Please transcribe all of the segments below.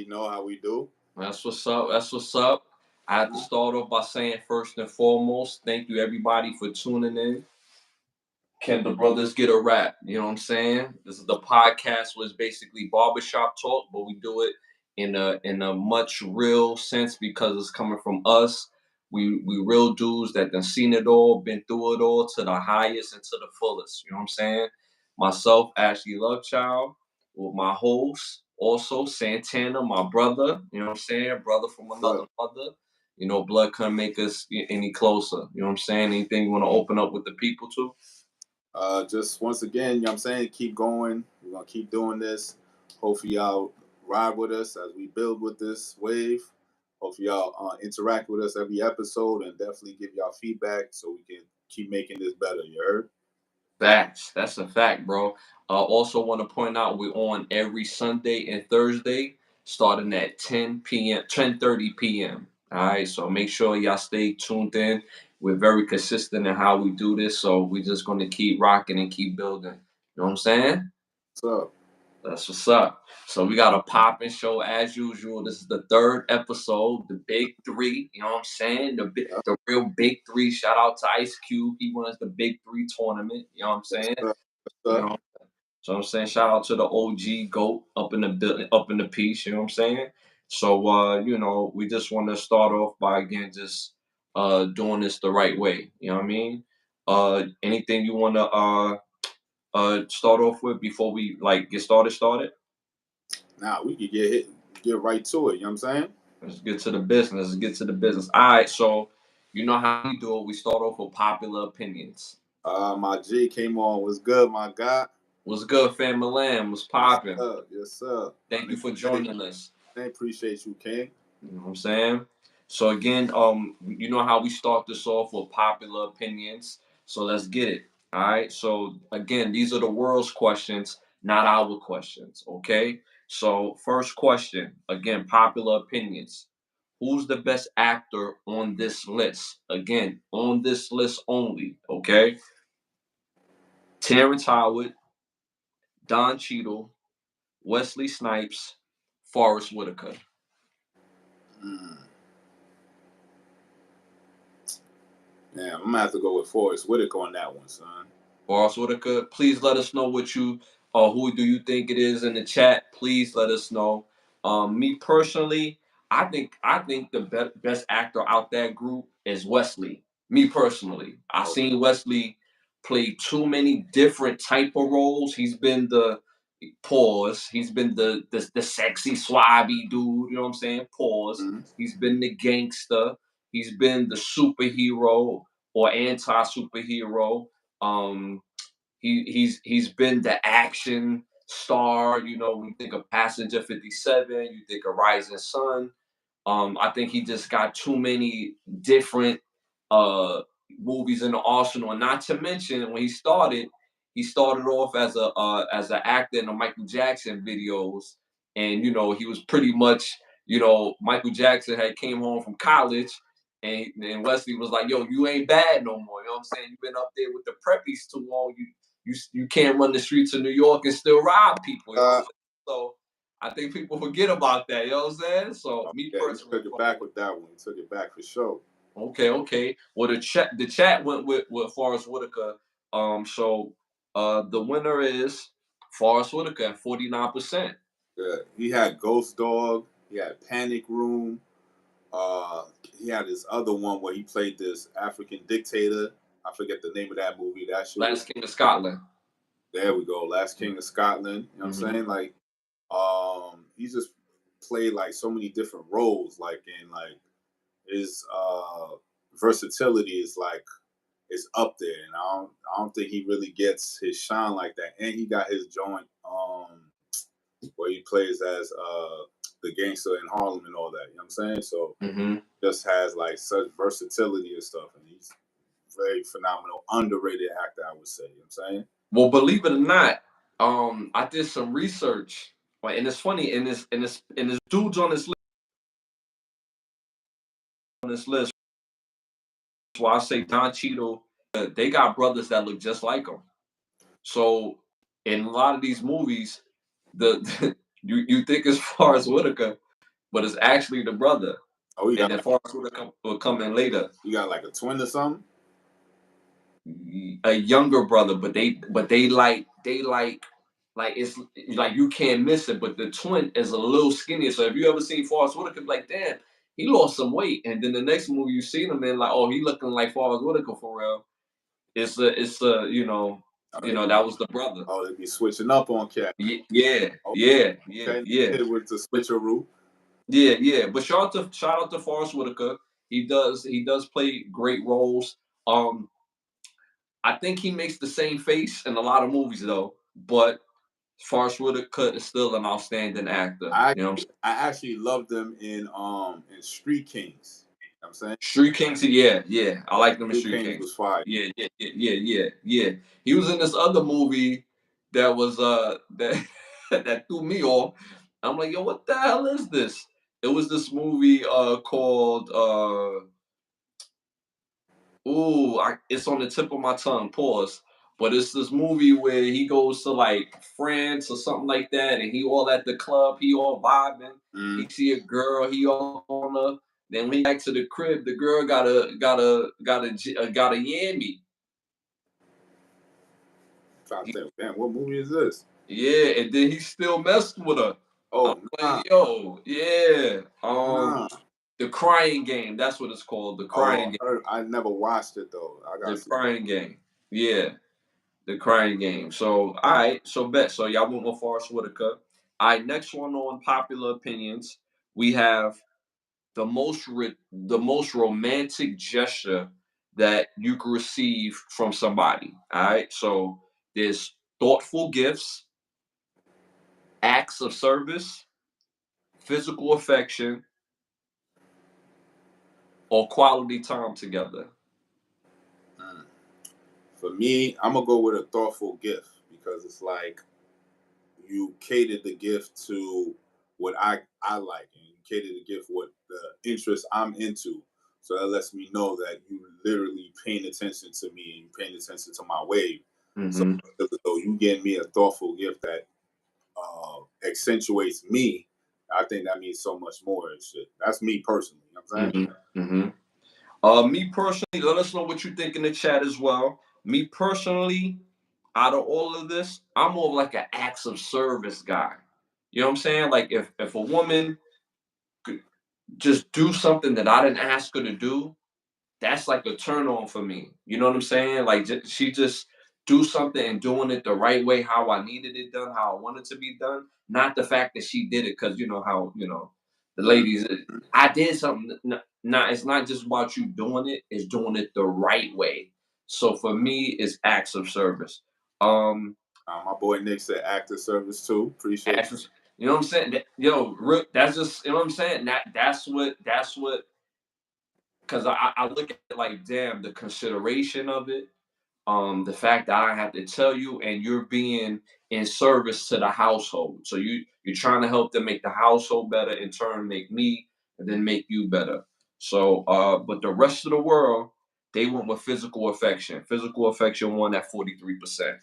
know how we do. That's what's up. That's what's up. I have to start off by saying first and foremost, thank you everybody for tuning in. Can the brothers get a rap? You know what I'm saying? This is the podcast was basically barbershop talk, but we do it in a much real sense because it's coming from us. We real dudes that done seen it all, been through it all to the highest and to the fullest. You know what I'm saying? Myself, Ashley Lovechild, with my host, also Santana, my brother. You know what I'm saying? Brother from another mother. You know, blood couldn't make us any closer. You know what I'm saying? Anything you want to open up with the people to? Just once again, you know what I'm saying, keep going. We're going to keep doing this. Hopefully y'all ride with us as we build with this wave. Hopefully y'all interact with us every episode and definitely give y'all feedback so we can keep making this better. You heard? Facts. That's a fact, bro. Also want to point out we're on every Sunday and Thursday starting at 10 p.m., 10:30 p.m. All right, so make sure y'all stay tuned in. We're very consistent in how we do this, so we're just going to keep rocking and keep building. You know what I'm saying? What's up? That's what's up. So we got a popping show as usual. This is the third episode, the big three. You know what I'm saying? The real big three. Shout out to Ice Cube. He runs the big three tournament. You know what I'm saying? You know, so I'm saying shout out to the OG GOAT up in the building, up in the piece. You know what I'm saying? So you know, we just want to start off by again just doing this the right way. You know what I mean? Anything you want to start off with before we like get started? Now we could get right to it. You know what I'm saying? Let's get to the business. Let's get to the business. All right, so you know how we do it. We start off with popular opinions. My G came on. Was good, my guy. What's good, Fam Milan? What's popping? Yes, sir. Thank you for joining us. I appreciate you, King. You know what I'm saying? So again, you know how we start this off with popular opinions. So let's get it. All right. So again, these are the world's questions, not our questions. Okay. So first question, again, popular opinions. Who's the best actor on this list? Again, on this list only. Okay. Terrence Howard, Don Cheadle, Wesley Snipes, Forrest Whitaker. Yeah, I'm gonna have to go with Forrest Whitaker on that one, son. Forrest Whitaker, please let us know what you who do you think it is in the chat. Please let us know. Me personally, I think the best actor out that group is Wesley. Me personally, I seen Wesley play too many different type of roles. He's been the pause. He's been the sexy swabby dude. You know what I'm saying? Pause. Mm-hmm. He's been the gangster. He's been the superhero or anti superhero. Um, he's been the action star. You know, when you think of Passenger 57, you think of Rising Sun. I think he just got too many different movies in the arsenal. And not to mention when he started off as an actor in the Michael Jackson videos, and you know he was pretty much Michael Jackson had came home from college. And Wesley was like, "Yo, you ain't bad no more." You know what I'm saying? You've been up there with the preppies too long. You can't run the streets of New York and still rob people. You know what I'm saying? So I think people forget about that. You know what I'm saying? So me personally, he took it back with that one. He took it back for sure. Okay. Well, the chat went with Forrest Whitaker. So the winner is Forrest Whitaker at 49%. Yeah, he had Ghost Dog. He had Panic Room. He had this other one where he played this African dictator. I forget the name of that movie. That shit. Last King of Scotland. There we go. Last King of Scotland. You know what I'm saying? Like, he just played like so many different roles. Like, in like his versatility is like is up there, and I don't think he really gets his shine like that. And he got his joint where he plays as the gangster in Harlem and all that. You know what I'm saying? So just has like such versatility and stuff, and he's very phenomenal, underrated actor, I would say. You know what I'm saying? Well, believe it or not, I did some research, and it's funny, in this dudes on this list. Why I say Don Cheadle, they got brothers that look just like him. So in a lot of these movies, you think as far as Whitaker, but it's actually the brother. Oh, you And got then like, Forrest will come in later. you got like a twin or something? A younger brother, but they like it's like you can't miss it. But the twin is a little skinnier. So if you ever seen Forrest Whitaker, like damn, he lost some weight, and then the next movie you see him in, like oh he looking like Forrest Whitaker for real. It's a Oh, they, that was the brother. oh, they be switching up on cat. Yeah, Oh, yeah, yeah, okay, yeah, hit with the but switcheroo. yeah, yeah. But shout out to Forrest Whitaker. He does play great roles. Um, I think he makes the same face in a lot of movies though, but Forrest Whitaker is still an outstanding actor. I You know what I'm saying? I actually loved them in Street Kings. You know what I'm saying Street Kings, yeah, yeah. I like them in Street Street Kings Kings. was fire. Yeah, yeah, yeah, yeah, yeah, yeah. He was in this other movie that was that that threw me off. I'm like, yo, what the hell is this? It was this movie called it's on the tip of my tongue. Pause. But it's this movie where he goes to like France or something like that, and he all at the club, he all vibing. He Mm. see a girl, he all on her. Then when he back to the crib, the girl got a yammy. Trying to He, think, damn, what movie is this? yeah, and then he still messed with her. I'm Oh nah, like, yo, yeah. nah. The Crying Game. That's what it's called. The Oh, Crying Game. I never watched it though. I gotta The see that. Crying Game. Yeah. The Crying Game. So, all right. So, bet. So, y'all went with Forrest Whitaker. All right. Next one on popular opinions. We have the most romantic gesture that you could receive from somebody. All right. So, there's thoughtful gifts, acts of service, physical affection, or quality time together. Mm. For me, I'm gonna go with a thoughtful gift because it's like you cater the gift to what I like, and you cater the gift what the interest I'm into. So that lets me know that you literally paying attention to me and you paying attention to my wave. So Mm-hmm. so you getting me a thoughtful gift that accentuates me, I think that means so much more and shit. That's me personally. You know what I'm saying? Mm-hmm. Mm-hmm. Me personally, let us know what you think in the chat as well. Me personally, out of all of this, I'm more of like an acts of service guy. You know what I'm saying? Like if a woman could just do something that I didn't ask her to do, that's like a turn on for me. You know what I'm saying? Like she just do something and doing it the right way, how I needed it done, how I wanted to be done. Not the fact that she did it because you know how the ladies. I did something. Nah, it's not just about you doing it; it's doing it the right way. So for me, it's acts of service. Um, My boy Nick said active service too. Appreciate acts of, you know what I'm saying? That's just you know what I'm saying. That's what. Because I look at it like, damn, the consideration of it, the fact that I have to tell you and you're being in service to the household. So you're trying to help them make the household better, in turn make me and then make you better. So but the rest of the world, they went with physical affection. Physical affection won at 43%.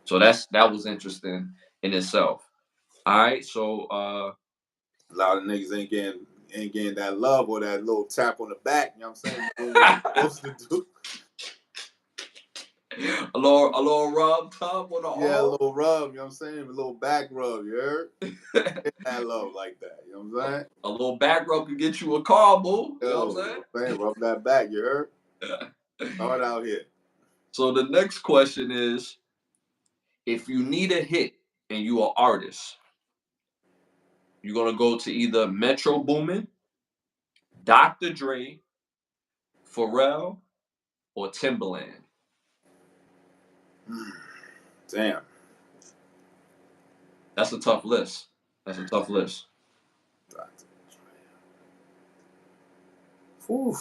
So that was interesting in itself. All right. So a lot of niggas ain't getting that love or that little tap on the back. You know what I'm saying? Doing what you're supposed to do. a little rub top on the Yeah, a arm. little rub. You know what I'm saying? A little back rub. You heard? Get that love like that. You know what I'm saying? A little back rub can get you a car, boo. You know Yo, what you know I'm what I'm saying? Rub that back. You heard? saying? Start out here. So the next question is, if you need a hit and you are artist, you're gonna go to either Metro Boomin, Dr. Dre, Pharrell, or Timbaland. Damn. That's a tough list. That's a tough list. Whew.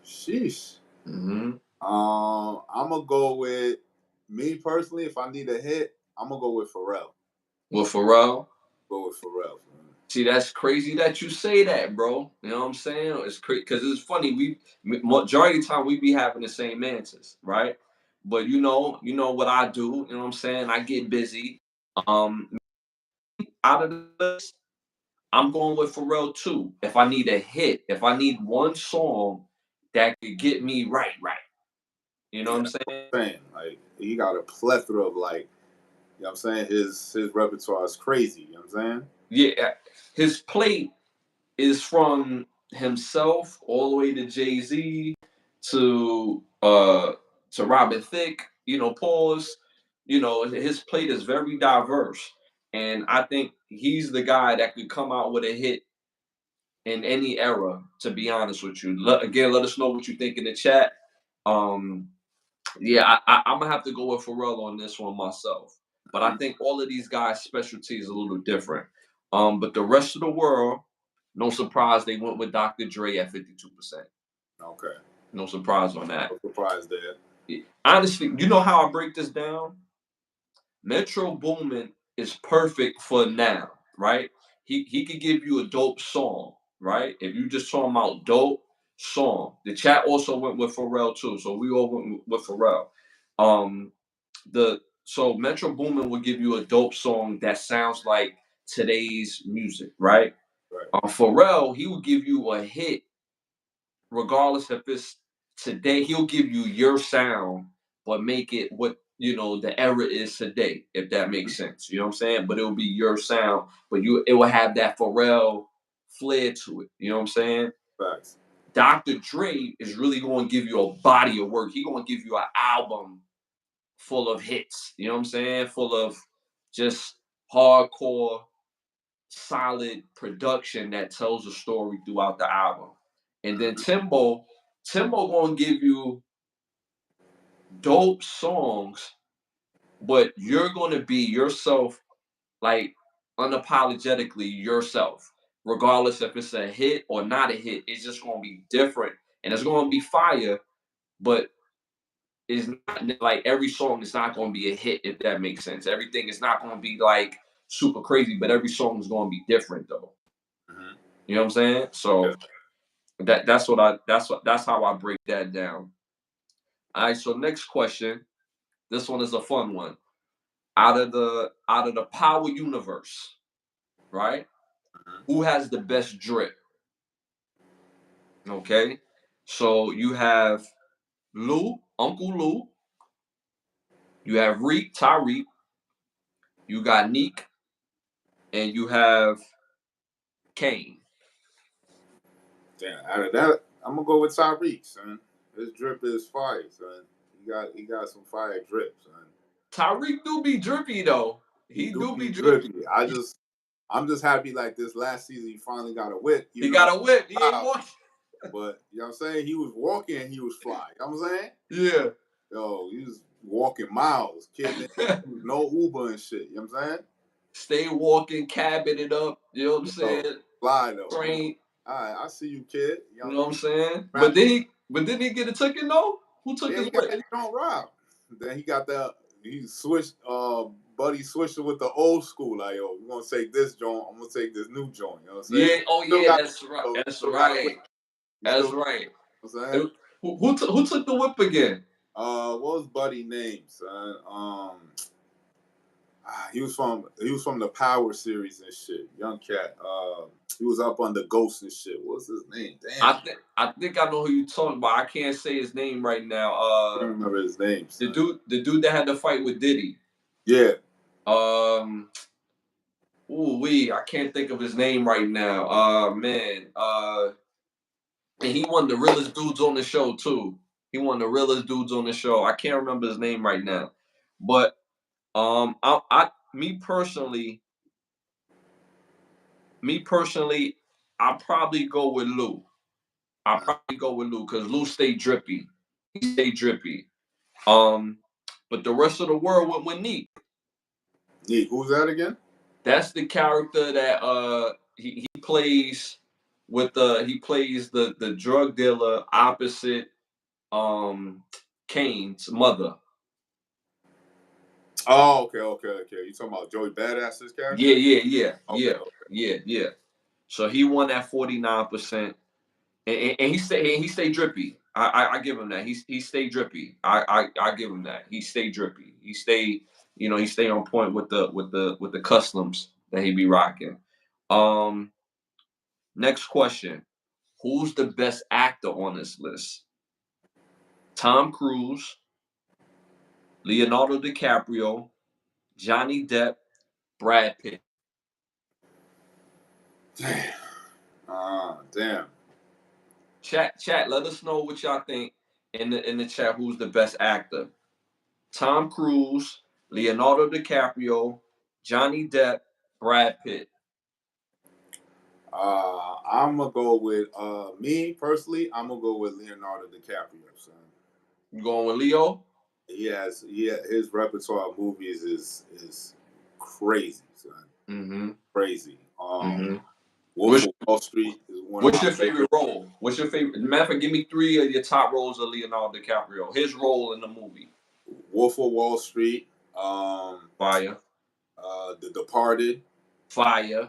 Sheesh. Hmm. I'm gonna go with me personally. If I need a hit, I'm gonna go with Pharrell. With Pharrell, Go with Pharrell. see, that's crazy that you say that, bro. You know what I'm saying? It's crazy because it's funny. Majority of the time we be having the same answers, right? But you know what I do. You know what I'm saying? I get busy. Um, out of the list, I'm going with Pharrell too. If I need a hit, if I need one song that could get me right. You know what I'm saying? Saying like he got a plethora of like, you know what I'm saying, his repertoire is crazy, you know what I'm saying? Yeah, his plate is from himself all the way to Jay-Z to Robin Thicke, pause. His plate is very diverse. And I think he's the guy that could come out with a hit in any era, to be honest with you. Again, let us know what you think in the chat. Um, yeah, I'm gonna have to go with Pharrell on this one myself. But I think all of these guys' specialty is a little different. But the rest of the world, no surprise, they went with Dr. Dre at 52%. Okay. No surprise on that. No surprise there. Honestly, you know how I break this down? Metro Boomin is perfect for now, right? He could give you a dope song, right? If you just talking about dope song. The chat also went with Pharrell too, so we all went with Pharrell. Um, so Metro Boomin will give you a dope song that sounds like today's music, right? Right. Pharrell, he will give you a hit regardless if it's today. He'll give you your sound, but make it what the era is today, if that makes sense. You know what I'm saying? But it will be your sound, but it will have that Pharrell flair to it. You know what I'm saying? Facts. Dr. Dre is really going to give you a body of work. He's going to give you an album full of hits. You know what I'm saying? Full of just hardcore, solid production that tells a story throughout the album. And then Timbo gonna give you dope songs, but you're gonna be yourself, like unapologetically yourself, regardless if it's a hit or not a hit. It's just gonna be different, and it's gonna be fire. But it's not like every song is not gonna be a hit, if that makes sense. Everything is not gonna be like super crazy, but every song is gonna be different though. Mm-hmm. You know what I'm saying? So that's how I break that down. All right, so next question. This one is a fun one. Out of the power universe, right? Who has the best drip? Okay. So you have Lou, Uncle Lou, you have Reek, Tyreek, you got Neek, and you have Kane. Damn, out of that, I'm gonna go with Tyreek, son. His drip is fire, son. He got some fire drip, son. Tyreek do be drippy though. He He do do be be drippy. drippy. I'm just happy like this last season he finally got a whip. He Even though got a whip. He ain't wow, walking. but you know what I'm saying? He was walking and he was fly. You know what I'm saying? Yeah. Yo, he was walking miles. Kid, no Uber and shit. You know what I'm saying? Stay walking, cabbing it up. You know what I'm Yo, saying? fly though. Train. All right, I see you, kid. You You know know what I'm saying? what I'm But didn't he get a ticket though? Who took Yeah, his he got whip? he don't rob. Then he switched Buddy switched it with the old school. Like, yo, we're gonna take this joint, I'm gonna take this new joint. You know what I'm saying? Yeah. Oh Still yeah. got That's right. That's still got a whip. right. He That's still, right. you know what I'm saying? Who took the whip again? What was Buddy name, son? He was from the Power series and shit. Young cat. He was up on the Ghost and shit. What's his name? Damn. I think I know who you talking about. I can't say his name right now. I don't remember his name, The son. dude that had the fight with Diddy. Yeah. Um. I can't think of his name right now. Man. And he one of the realest dudes on the show too. He one of the realest dudes on the show. I can't remember his name right now, but me personally, I'll probably go with Lou. I'll probably go with Lou because Lou stayed drippy. He stayed drippy. Um, but the rest of the world went with Neek. Neek, who's that again? That's the character that he plays with the drug dealer opposite Kane's mother. Oh, okay. You talking about Joey Badass's character? Yeah. So he won that 49%, and he stayed drippy. I give him that. He stayed drippy. I give him that. He stayed drippy. He stayed on point with the customs that he be rocking. Next question. Who's the best actor on this list? Tom Cruise, Leonardo DiCaprio, Johnny Depp, Brad Pitt. Damn. Damn. Chat. Let us know what y'all think in the chat. Who's the best actor? Tom Cruise, Leonardo DiCaprio, Johnny Depp, Brad Pitt. I'm gonna go with me personally. I'm gonna go with Leonardo DiCaprio, son. You going with Leo? His repertoire of movies is crazy, son. Mm-hmm. Crazy. Mm-hmm. Wolf of Wall Street is one of What's my your favorite role? What's your favorite? Matter of fact, give me 3 of your top roles of Leonardo DiCaprio. His role in the movie. Wolf of Wall Street. Fire. The Departed. Fire.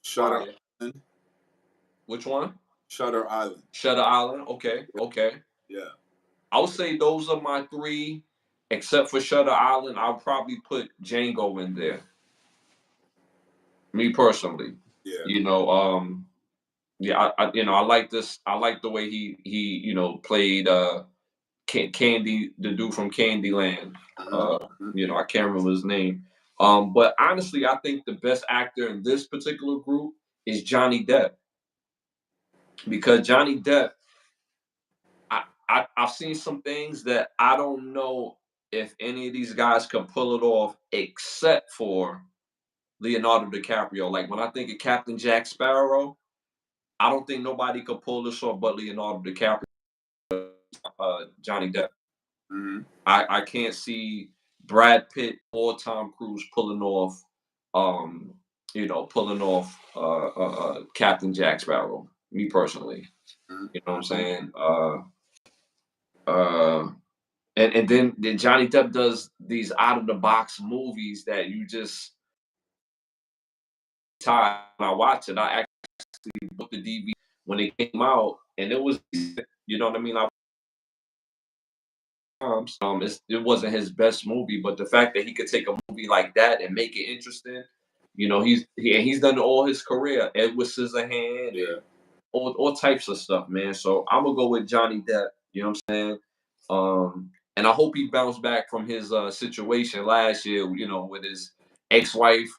Shutter Island. Which one? Shutter Island. Shutter Island. Okay. Yeah. I would say those are my 3, except for Shutter Island. I'll probably put Django in there. Me personally. Yeah. Yeah, I like this. I like the way he played Candy, the dude from Candyland. I can't remember his name. But honestly, I think the best actor in this particular group is Johnny Depp, because Johnny Depp, I've seen some things that I don't know if any of these guys can pull it off, except for Leonardo DiCaprio. Like when I think of Captain Jack Sparrow, I don't think nobody could pull this off but Leonardo DiCaprio, Johnny Depp. Mm-hmm. I can't see Brad Pitt or Tom Cruise pulling off, Captain Jack Sparrow. Me personally, Mm-hmm. you know what I'm saying. And then Johnny Depp does these out of the box movies that you just time I watch it. I actually bought the DVD when it came out, and it was, you know what I mean. It wasn't his best movie, but the fact that he could take a movie like that and make it interesting, he's done all his career. Edward Scissorhand and all types of stuff, man. So I'm gonna go with Johnny Depp. You know what I'm saying? And I hope he bounced back from his situation last year. With his ex-wife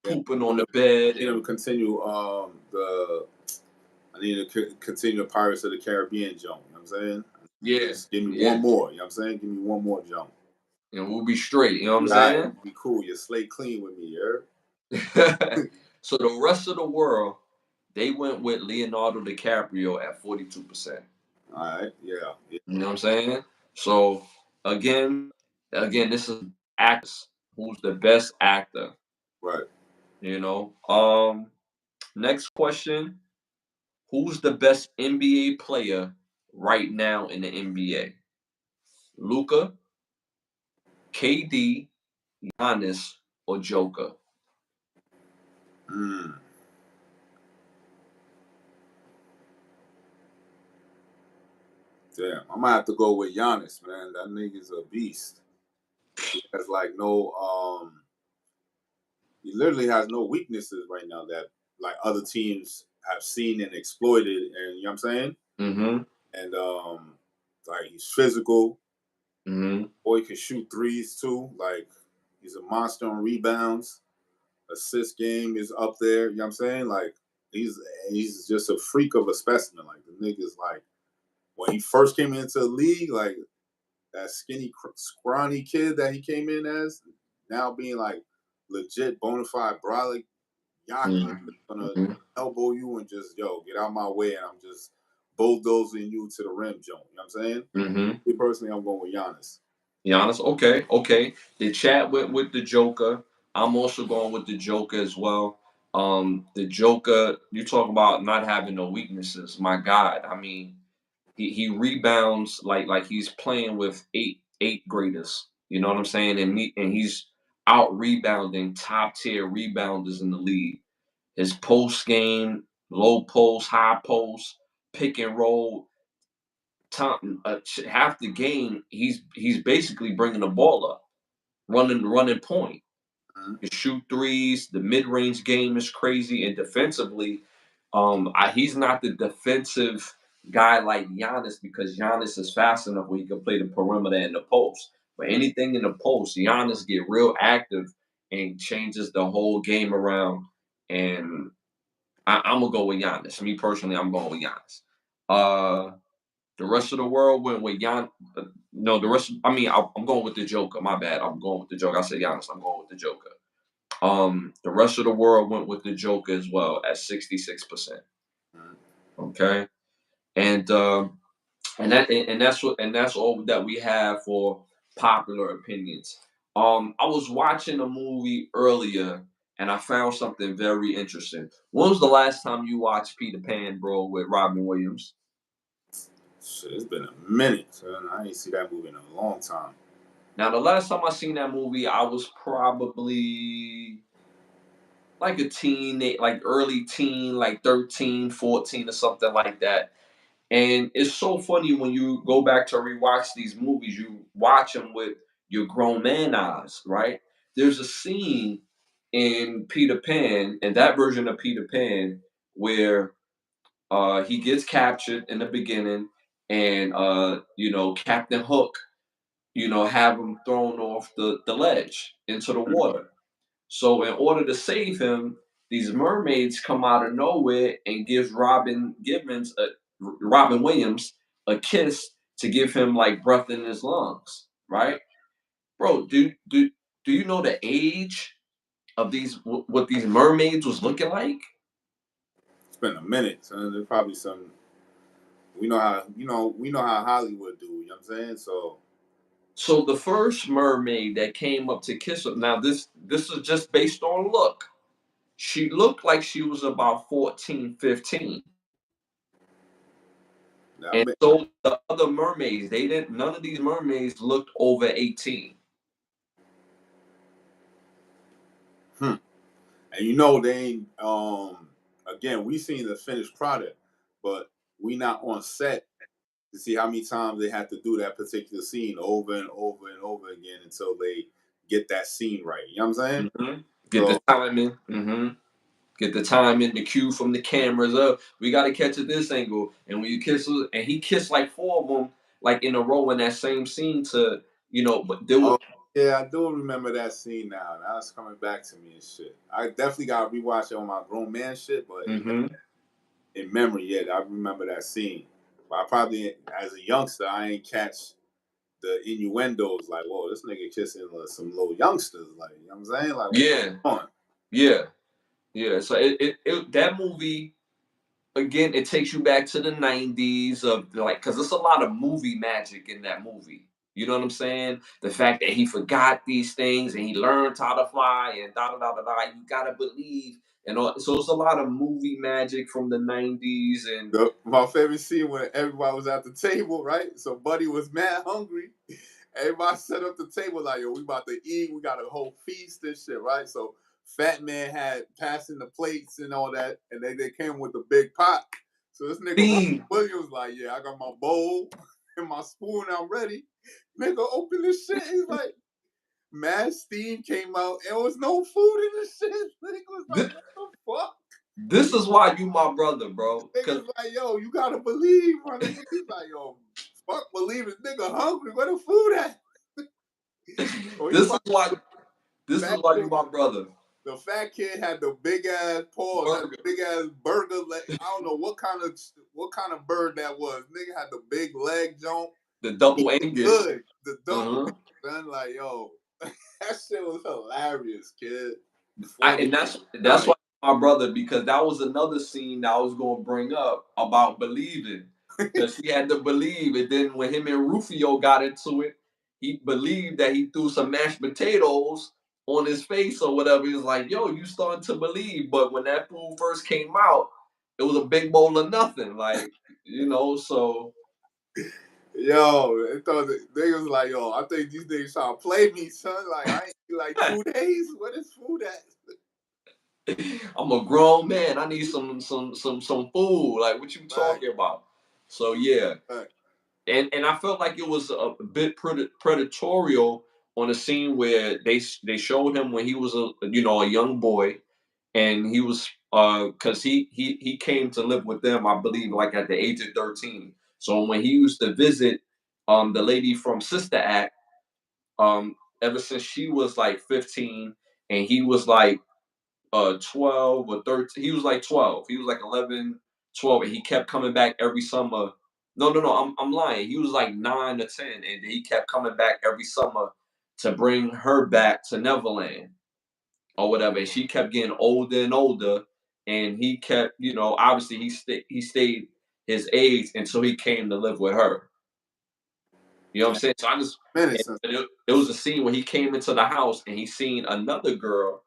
pooping on the bed. I need to continue continue the Pirates of the Caribbean jump. You know what I'm saying? Yeah. Just give me one more. You know what I'm saying? Give me one more jump. And we'll be straight. You know what I'm saying? Be cool. Your slate clean with me, So the rest of the world, they went with Leonardo DiCaprio at 42%. All right. Yeah. You know what I'm saying? So again, this is actors. Who's the best actor? Right. Next question. Who's the best NBA player right now in the NBA? Luka, KD, Giannis, or Joker? Damn. I'm gonna have to go with Giannis, man. That nigga's a beast. He has he literally has no weaknesses right now that like other teams have seen and exploited, and you know what I'm saying? Mm-hmm. And like he's physical. Mm-hmm. Boy can shoot threes too. Like he's a monster on rebounds. Assist game is up there. You know what I'm saying? Like he's just a freak of a specimen. Like the nigga's like when he first came into the league, like that skinny, scrawny kid that he came in as, now being like legit bona fide brolic Yaki, gonna elbow you and just get out my way, and I'm just bulldozing you to the rim, Joe. You know what I'm saying? Mm-hmm. Me personally, I'm going with Giannis. Giannis, okay. The chat went with the Joker. I'm also going with the Joker as well. The Joker, you talk about not having no weaknesses. My God, I mean, he rebounds like he's playing with eight graders. You know what I'm saying? And he's out rebounding top tier rebounders in the league. His post game, low post, high post, pick and roll. Half the game, he's basically bringing the ball up, running point. Mm-hmm. You shoot threes. The mid range game is crazy, and defensively, He's not the defensive guy like Giannis because Giannis is fast enough where he can play the perimeter and the post. But anything in the post, Giannis get real active and changes the whole game around. And I'm gonna go with Giannis. Me personally, I'm going with Giannis. The rest of the world went with Gian. No, the rest. I mean, I'm going with the Joker. My bad. I'm going with the Joker. I said Giannis. I'm going with the Joker. The rest of the world went with the Joker as well at 66%. Okay, and that's all that we have for popular opinions. I was watching a movie earlier and I found something very interesting. When was the last time you watched Peter Pan, bro, with Robin Williams? Shit, it's been a minute, son. I ain't see that movie in a long time. Now, the last time I seen that movie, I was probably like a teen, like early teen, like 13, 14, or something like that. And it's so funny when you go back to rewatch these movies, you watch them with your grown man eyes, right? There's a scene in Peter Pan, and that version of Peter Pan, where he gets captured in the beginning, and Captain Hook, have him thrown off the ledge into the water. So in order to save him, these mermaids come out of nowhere and gives Robin Williams a kiss to give him like breath in his lungs, right? Bro, do you know the age of what these mermaids was looking like? It's been a minute, son. There's probably some. We know how Hollywood do. You know what I'm saying? So So the first mermaid that came up to kiss him. Now this is just based on look. She looked like she was about 14, 15. now, And so the other mermaids, they didn't. None of these mermaids looked over 18. hmm. And they ain't. Again, we seen the finished product, but we not on set to see how many times they have to do that particular scene over and over and over again until they get that scene right. You know what I'm saying? Hmm. Get the So, timing. Get the timing, the cue from the cameras up. We got to catch at this angle. And when you kiss, and he kissed like four of them, like in a row in that same scene but there was. oh yeah, I do remember that scene now. Now it's coming back to me and shit. I definitely got to rewatch it on my grown man shit, but Hmm. in memory, yeah, I remember that scene. But I probably, as a youngster, I ain't catch the innuendos like, whoa, this nigga kissing some little youngsters. Like, you know what I'm saying? Like, what's going Yeah, on? yeah, yeah. So that movie again, it takes you back to the 90s of like, because there's a lot of movie magic in that movie. You know what I'm saying? The fact that he forgot these things and he learned how to fly and da da da da da. You gotta believe and all. So it's a lot of movie magic from the 90s and My favorite scene when everybody was at the table, right? So Buddy was mad hungry. Everybody set up the table like, yo, we about to eat. We got a whole feast and shit, right? So Fat Man had passing the plates and all that, and they came with a big pot. So this nigga Steve. Williams like, yeah, I got my bowl and my spoon. I'm ready. Nigga, open this shit. He's like, mad steam came out. And there was no food in the shit. Nigga was like, This, what the fuck? this is why you my brother, bro. Cause Niggas like, yo, you gotta believe, my nigga. He's like, yo, fuck believe it. Nigga hungry. Where the food at? So he this is probably why this is fat why you kid. my brother. The fat kid had the big ass paws, had the Burger, big ass burger leg. I don't know what kind of bird that was. Nigga had the big leg jump. the He double was Angus. good. The double Uh-huh. son, like, yo, that shit was hilarious, kid. Funny. And that's Nice. why my brother, because that was another scene that I was going to bring up about believing, because he had to believe, and then when him and Rufio got into it, he believed that he threw some mashed potatoes on his face or whatever. He was like, "Yo, you starting to believe," but when that food first came out, it was a big bowl of nothing, like So Yo, I thought they was like, yo, I think these niggas trying to play me, son. Like, I ain't eat like 2 days. What is food at? I'm a grown man. I need some food. Like, what you Right, talking about? So yeah. right. And I felt like it was a bit predatorial on a scene where they showed him when he was a young boy, and he was because he came to live with them, I believe, like at the age of 13. So when he used to visit the lady from Sister Act, ever since she was like 15 and he was like 12 or 13. He was like 12. He was like 11, 12, and he kept coming back every summer. No, I'm lying. He was like 9 or 10, and he kept coming back every summer to bring her back to Neverland or whatever. And she kept getting older and older, and he kept, obviously he stayed his age until he came to live with her. You know what I'm saying? So I just Minutes. it was a scene where he came into the house and he seen another girl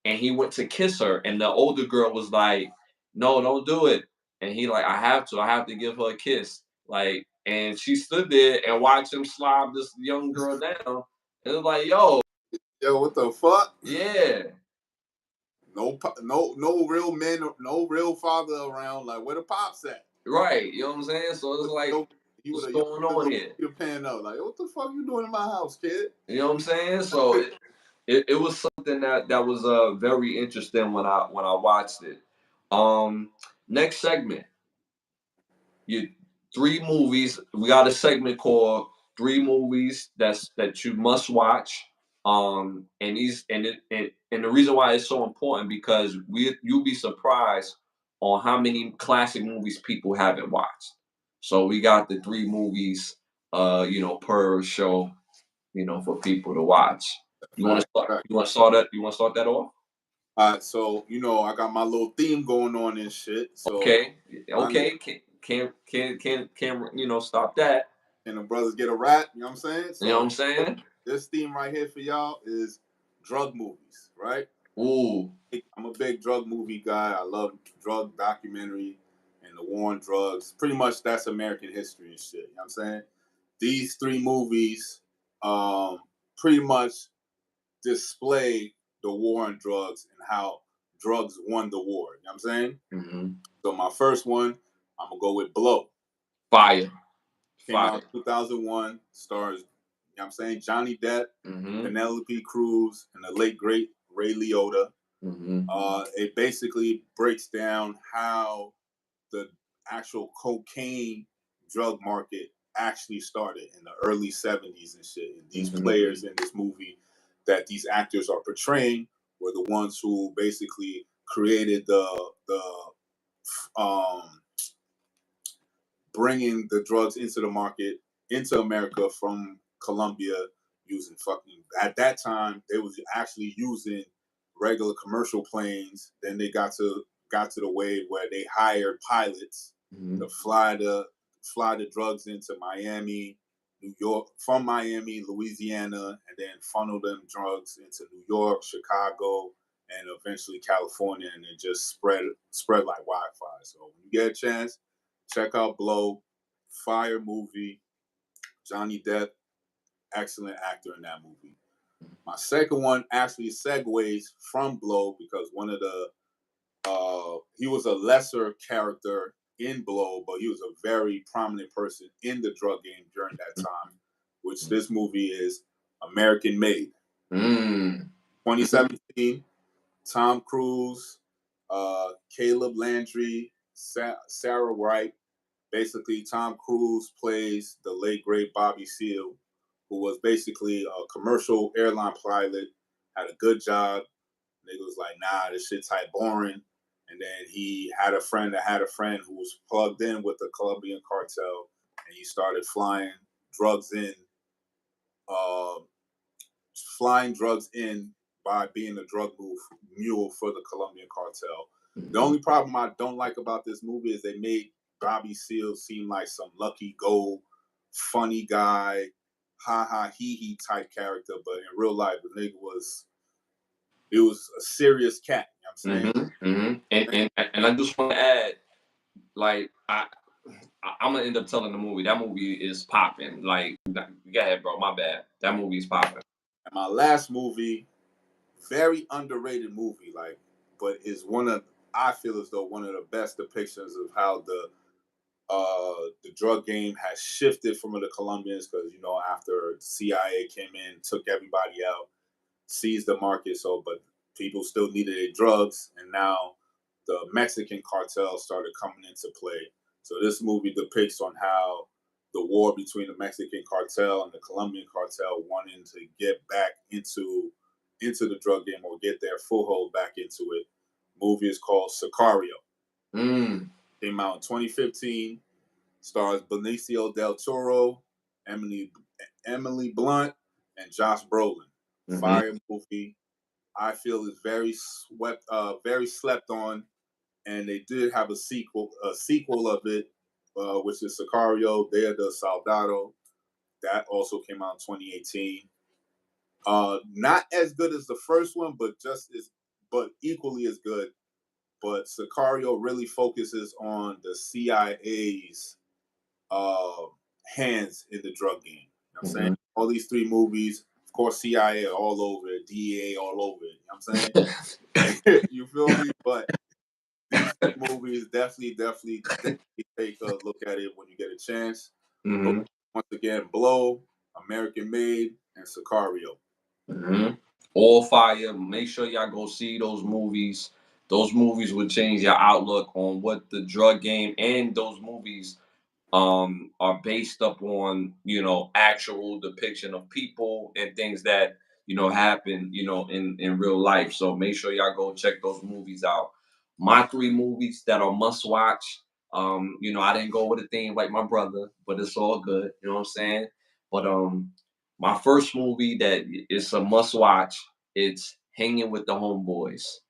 and he went to kiss her, and the older girl was like, "No, don't do it." And he like, I have to give her a kiss." Like, and she stood there and watched him slob this young girl down. And it was like, yo, Yo, what the fuck? yeah, No real men, no real father around. Like, where the pops at? right. You know what I'm saying? So it's like, He would what's have going on here? Peter Pan up. Like, what the fuck you doing in my house, kid? You know what I'm saying? So it was something that was very interesting when I watched it. Um, Next segment. You three movies. We got a segment called three movies that you must watch. And these and the reason why it's so important because you'll be surprised on how many classic movies people haven't watched. So we got the three movies, per show, for people to watch. You want to Fact, start? fact. You want to start that? You want to start that off? All right, so I got my little theme going on and shit. So Okay, my name, okay. Can't stop that? and the brothers get a rap. You know what I'm saying? You know what So I'm saying? this theme right here for y'all is drug movies, right? Ooh, I'm a big drug movie guy. I love drug documentary and the war on drugs. Pretty much that's American history and shit. You know what I'm saying? These three movies pretty much display the war on drugs and how drugs won the war. You know what I'm saying? hmm So my first one, I'm gonna go with Blow. fire, Came fire. out 2001, stars, you know what I'm saying, Johnny Depp, hmm Penelope Cruz, and the late great Ray Liotta. hmm It basically breaks down how the actual cocaine drug market actually started in the early 70s and shit. And these hmm players in this movie that these actors are portraying were the ones who basically created the um, bringing the drugs into the market into America from Colombia using fucking at that time they was actually using regular commercial planes. Then they got to the wave where they hired pilots to hmm fly the drugs into Miami, New York, from Miami, Louisiana, and then funnel them drugs into New York, Chicago, and eventually California, and it just spread like wildfire. So when you get a chance, check out Blow, fire movie. Johnny Depp, excellent actor in that movie. My second one actually segues from Blow because one of the he was a lesser character in Blow, but he was a very prominent person in the drug game during that time, which this movie is American Made. Mm. 2017, Tom Cruise, Caleb Landry, Sarah Wright. Basically, Tom Cruise plays the late great Bobby Seale, who was basically a commercial airline pilot, had a good job. Nigga was like, nah, this shit type boring. And then he had a friend that had a friend who was plugged in with the Colombian cartel, and he started drugs in, uh, flying drugs in by being a mule for the Colombian cartel. The hmm only problem I don't like about this movie is they made Bobby Seale seem like some lucky go, funny guy, ha ha hee hee type character, but in real life the nigga was a serious cat. You know what I'm hmm saying? hmm And I just want to add, like I'm gonna end up telling the movie. That movie is popping. Like, go ahead, bro. My bad. That movie is popping. And my last movie, very underrated movie, like, but is I feel as though one of the best depictions of how the drug game has shifted from the Colombians because after CIA came in, took everybody out, seized the market. So, but people still needed their drugs, and now the Mexican cartel started coming into play. So this movie depicts on how the war between the Mexican cartel and the Colombian cartel wanting to get back into the drug game or get their foothold back into it. Movie is called Sicario. Came out in 2015. Stars Benicio del Toro, Emily Blunt, and Josh Brolin. Fire movie. I feel is very slept on, and they did have a sequel of it, which is Sicario, Dia del Soldado. That also came out in 2018. Not as good as the first one, but equally as good. But Sicario really focuses on the CIA's hands in the drug game. You know what I'm saying? All these three movies, of course, CIA all over it, DEA all over it. You know what I'm saying? You feel me? But these three movies definitely take a look at it when you get a chance. Once again, Blow, American Made, and Sicario. All fire. Make sure y'all go see those movies. Those movies will change your outlook on what the drug game, and those movies are based up on, actual depiction of people and things that, happen, in real life. So make sure y'all go check those movies out. My three movies that are must watch. I didn't go with a theme like my brother, but it's all good. You know what I'm saying? But my first movie that is a must watch, it's Hanging with the Homeboys.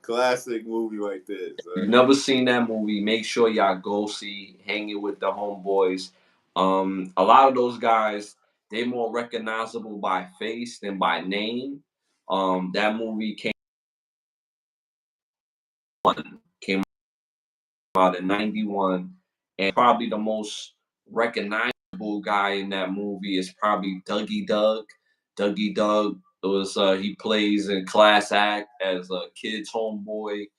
Classic movie right there. You've never seen that movie, make sure y'all go see Hanging with the Homeboys. A lot of those guys, they more recognizable by face than by name. That movie came out in 91, and probably the most recognizable guy in that movie is probably Dougie Doug. Dougie Doug was he plays in Class Act as a kid's homeboy.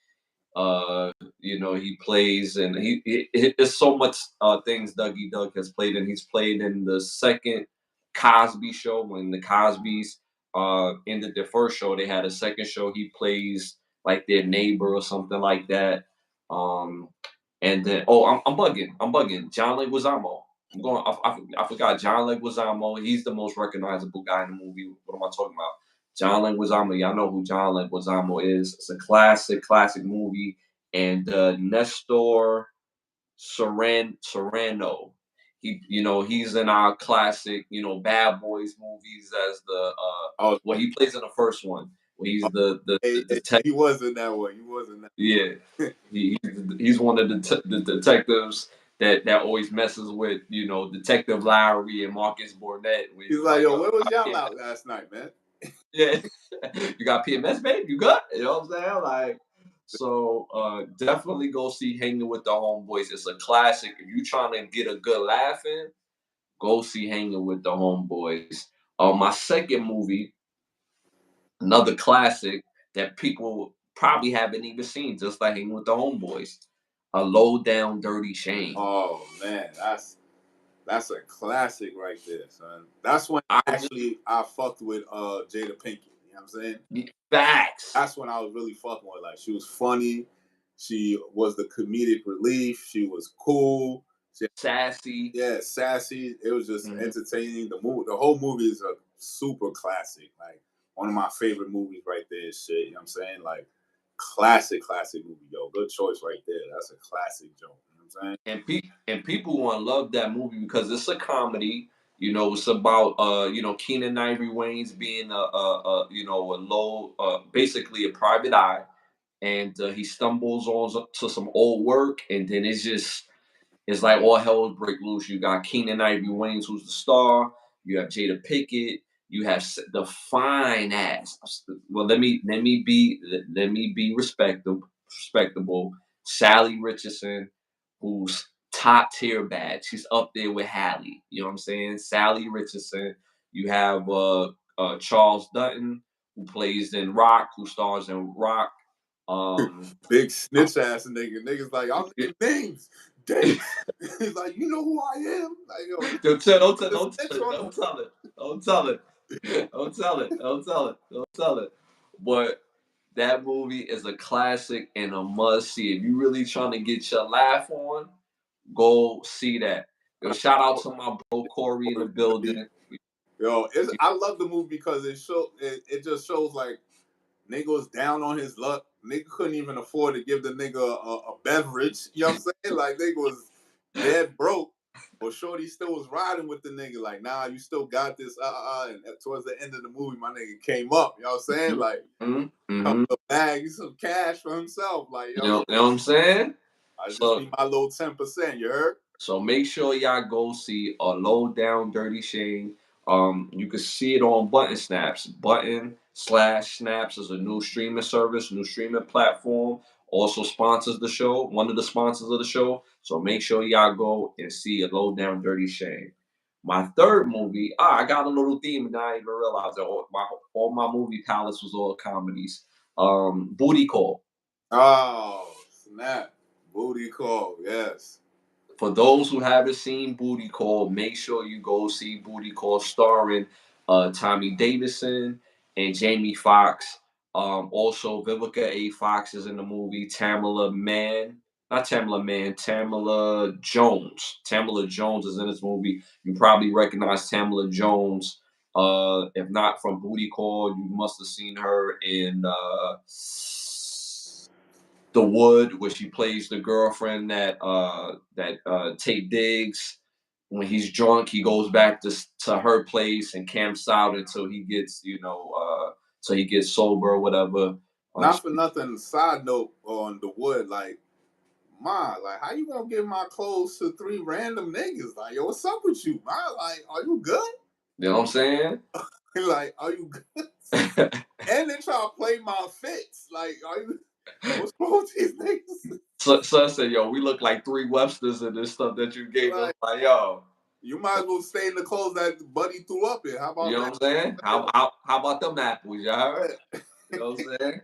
He plays, and it's so much things Dougie Doug has played in. He's played in the second Cosby Show. When the Cosbys ended their first show, they had a second show. He plays like their neighbor or something like that. And then I'm bugging. John Leguizamo. I forgot John Leguizamo. He's the most recognizable guy in the movie. What am I talking about? John Leguizamo. Y'all know who John Leguizamo is. It's a classic movie. And Nestor Serrano. He's in our classic, Bad Boys movies as the he plays in the first one. He's the he was in that one. He was in that. Yeah, he's one of the detectives that always messes with Detective Lowry and Marcus Burnett. He's like, yo, where was y'all out last night, man? Yeah, you got PMS, babe. You good? You know what I'm saying? Like, so definitely go see Hanging with the Homeboys. It's a classic. If you trying to get a good laugh in, go see Hanging with the Homeboys. My second movie, another classic that people probably haven't even seen, just like Hanging with the Homeboys, A Low Down Dirty Shame. Oh man, that's a classic right there, son. That's when I fucked with Jada Pinkett. You know what I'm saying? Facts. That's when I was really fucking with her. Like, she was funny. She was the comedic relief. She was cool. Sassy. Yeah, sassy. It was just entertaining. The whole movie is a super classic. Like, one of my favorite movies right there. Shit, you know what I'm saying? Like, classic movie, yo. Good choice right there. That's a classic joke. You know what I'm saying? And people want to love that movie because it's a comedy. It's about Keenan Ivory Wayans being a low, basically a private eye, and he stumbles on to some old work, and then it's like all hell break loose. You got Keenan Ivory Wayans, who's the star. You have Jada Pickett. You have the fine ass. Well, let me be respectable. Sally Richardson, who's top tier bad. She's up there with Halle. You know what I'm saying? Sally Richardson. You have Charles Dutton, who plays in Rock, who stars in Rock. Big snitch ass nigga. Niggas like, I'll name names. Dates. He's like, you know who I am? Like, yo, Don't tell it. But That movie is a classic and a must see. If you really trying to get your laugh on, go see that. Yo, shout out to my bro Corey in the building. Yo, I love the movie because it just shows like nigga was down on his luck. Nigga couldn't even afford to give the nigga a beverage. You know what I'm saying? Like nigga was dead broke. But Shorty still was riding with the nigga. Like, nah, you still got this. And towards the end of the movie, my nigga came up. You know what I'm saying? Like, Mm-hmm. a bag, some cash for himself. Like, You know what I'm saying? I just So need my little 10%. You heard? So make sure y'all go see a low down dirty shame. You can see it on Button Snaps. Button/Snaps is a new streaming service, new streaming platform. Also sponsors the show, one of the sponsors of the show. So make sure y'all go and see a low down dirty shame. My third movie, I got a little theme and I didn't even realize that all my movie palettes was all comedies. Booty Call. Oh, snap. Booty call. Yes. For those who haven't seen Booty Call, make sure you go see Booty Call starring Tommy Davidson and Jamie Foxx. Also, Vivica A. Fox is in the movie. Tamala Jones. Tamala Jones is in this movie. You probably recognize Tamala Jones. If not from Booty Call, you must have seen her in The Wood, where she plays the girlfriend that Tate Diggs. When he's drunk, he goes back to her place and camps out until he gets, so he gets sober or whatever. Not for nothing. Side note on The Wood, like, like, how you gonna give my clothes to 3 random niggas? Like, yo, what's up with you, ma? Like, are you good? You know what I'm saying? Like, are you good? And they try to play my fits. Like, are you? What's wrong with these niggas? So I said, yo, we look like 3 Websters in this stuff that you gave us. Like, Like, yo, you might as well stay in the clothes that Buddy threw up in. How you about know that? what I'm saying? How about them apples, you heard? You know what I'm saying?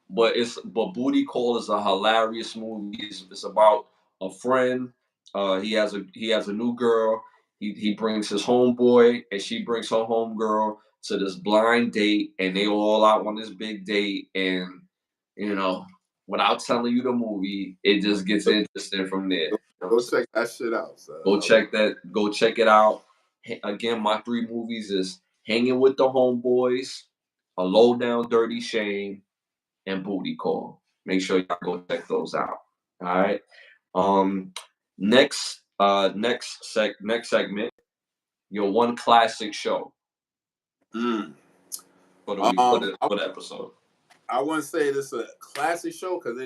But Booty Call is a hilarious movie. It's about a friend. He has a new girl. He brings his homeboy and she brings her homegirl to this blind date, and they all out on this big date. And you know, without telling you the movie, it just gets interesting from there. You know what I'm Go saying? check that shit out, son. Go check it out. Again, my 3 movies is Hanging with the Homeboys, A Low Down Dirty Shame, and Booty Call. Make sure y'all go check those out. All right. Um, next segment, your one classic show Mm. for the week for the episode. I wouldn't say this is a classic show because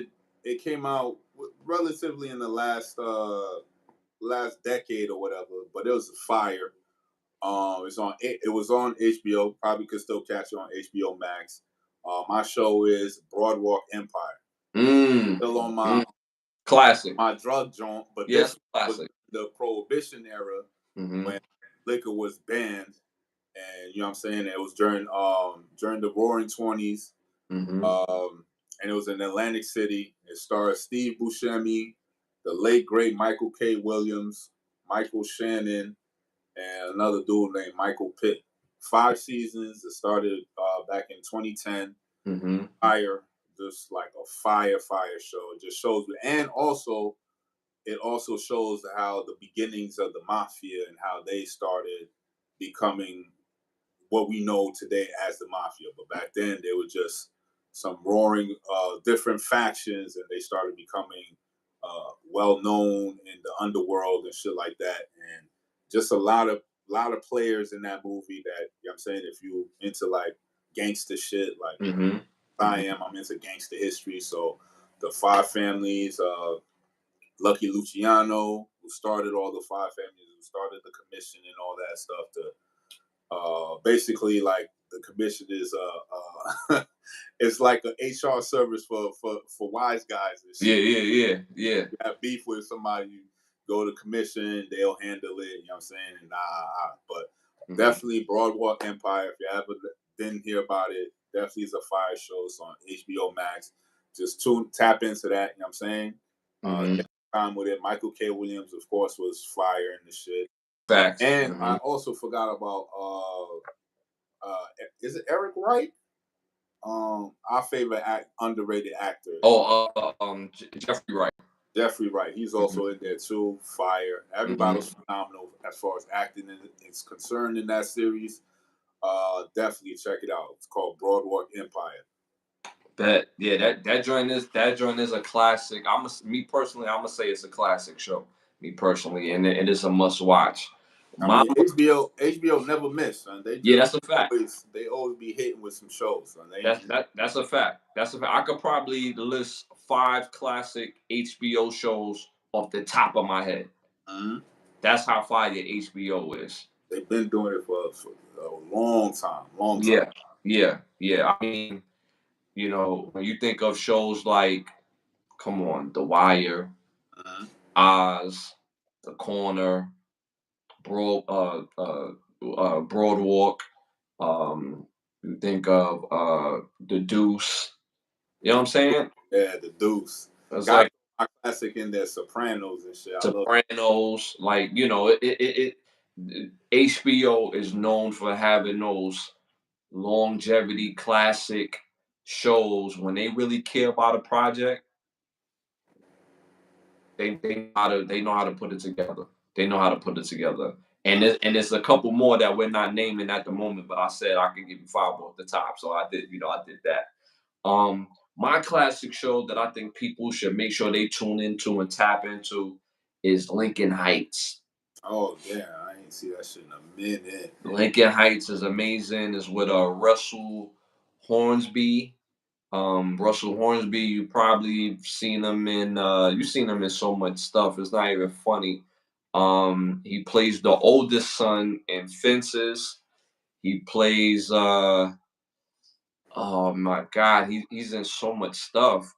it came out relatively in the last decade or whatever, but it was a fire. It was on HBO. Probably could still catch it on HBO Max. My show is Broadwalk Empire. Still on Classic. my drug joint, but Yes, this was classic. the Prohibition era Mm-hmm. when liquor was banned, and you know what I'm saying. It was during the Roaring 20s, Mm-hmm. and it was in Atlantic City. It starred Steve Buscemi, the late great Michael K. Williams, Michael Shannon, and another dude named Michael Pitt. 5 seasons. It started back in 2010. Mm-hmm. Fire, just like a fire show. It just shows, and also it also shows how the beginnings of the mafia and how they started becoming what we know today as the mafia. But back then, they were just some roaring different factions, and they started becoming well known in the underworld and shit like that. And just a lot of players in that movie that, you know what I'm saying, if you into like gangster shit, like Mm-hmm. I'm into gangster history. So the 5 families, Lucky Luciano, who started all the 5 families, who started the commission and all that stuff, to basically like the commission is it's like an HR service for wise guys and shit. Yeah. You have beef with somebody, you go to commission, they'll handle it. You know what I'm saying? And but definitely Broadwalk Empire. If you ever didn't hear about it, definitely is a fire show. It's on HBO Max. Just tap into that. You know what I'm saying? Mm-hmm. Time with it. Michael K. Williams, of course, was fire in the shit. Facts. And Mm-hmm. I also forgot about is it Eric Wright? our favorite underrated actor. Jeffrey Wright. Jeffrey Wright. He's Mhm. also in there too. Fire. Everybody was phenomenal as far as acting is concerned in that series. Definitely check it out. It's called Broadwalk Empire. That joint is a classic. Me personally, I'm gonna say it's a classic show. Me personally, and it is a must watch. I My mean, HBO never miss, son. They Yeah, just that's a fact. always be hitting with some shows, son. That's a fact. That's a fact. I could probably list 5 classic HBO shows off the top of my head. Mhm. That's how fire HBO is. They've been doing it for a long time, long time. Yeah. I mean, when you think of shows like, come on, The Wire, Mhm. Oz, The Corner, Broad, Broadwalk. You think of The Deuce. You know what I'm saying? Yeah, The Deuce. It's Got like my classic in there, Sopranos and shit. I love. Sopranos. Like HBO is known for having those longevity classic shows. When they really care about a project, they know how to put it together. They know how to put it together. And there's a couple more that we're not naming at the moment, but I said I could give you 5 off the top. So I did that. My classic show that I think people should make sure they tune into and tap into is Lincoln Heights. Oh yeah, I ain't see that shit in a minute. Lincoln Heights is amazing. It's with Russell Hornsby. Russell Hornsby, you probably seen him in you've seen him in so much stuff. It's not even funny. He plays the oldest son in Fences. He plays oh my god, he's in so much stuff.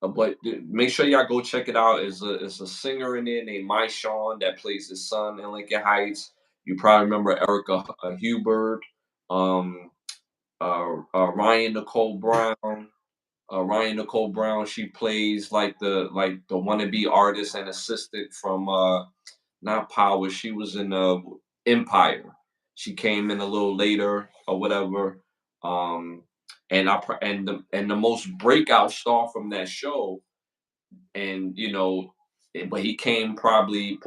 But make sure y'all go check it out. Is a singer in there named My Sean that plays his son in Lincoln Heights. You probably remember Erica Hubert, um, Ryan Nicole Brown. Ryan Nicole Brown, she plays like the wannabe artist and assistant from not Power. She was in Empire. She came in a little later or whatever. Um, and the most breakout star from that show, and but he came probably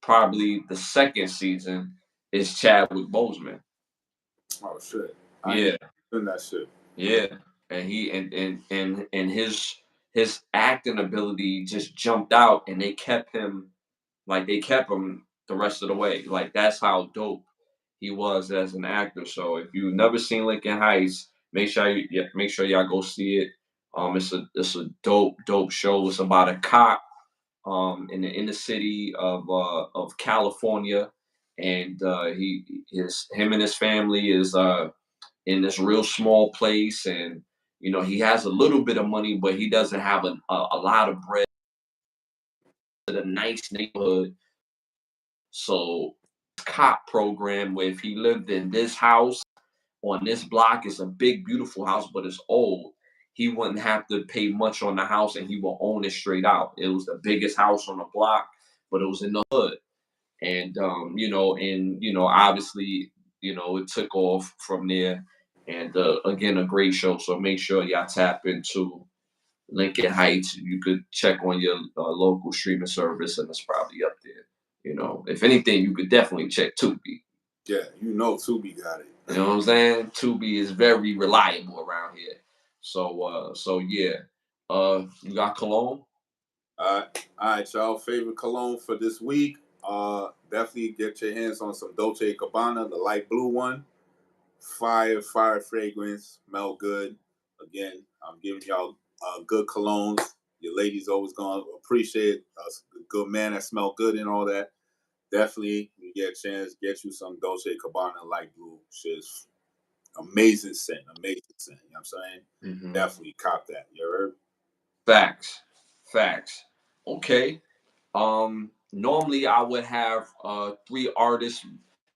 probably the second season is Chadwick Boseman. Oh shit, I ain't Yeah. doing that shit. Yeah, and he and his acting ability just jumped out, and they kept him the rest of the way. Like that's how dope he was as an actor. So if you've never seen Lincoln Heights, make sure y'all go see it. It's a dope show. It's about a cop in the inner city of California, and him and his family is in this real small place, and he has a little bit of money, but he doesn't have a lot of bread. In a nice neighborhood, so cop program where if he lived in this house on this block, it's a big beautiful house but it's old, he wouldn't have to pay much on the house and he will own it straight out. It was the biggest house on the block, but it was in the hood. And obviously, it took off from there. And again, a great show. So make sure y'all tap into Lincoln Heights. You could check on your local streaming service, and it's probably up there. If anything, you could definitely check Tubi. Yeah, Tubi got it. You know what I'm saying? Tubi is very reliable around here. So yeah. You got Cologne? All right, y'all. Favorite cologne for this week? Definitely get your hands on some Dolce & Gabbana, the light blue one. Fire fragrance, smell good. Again, I'm giving y'all good colognes. Your ladies always gonna appreciate a good man that smell good and all that. Definitely, you get a chance, get you some Dolce & Gabbana light blue. Shit's amazing scent, amazing scent. You know what I'm saying? Mm-hmm. Definitely cop that. You heard? Facts. Okay. Normally I would have 3 artists.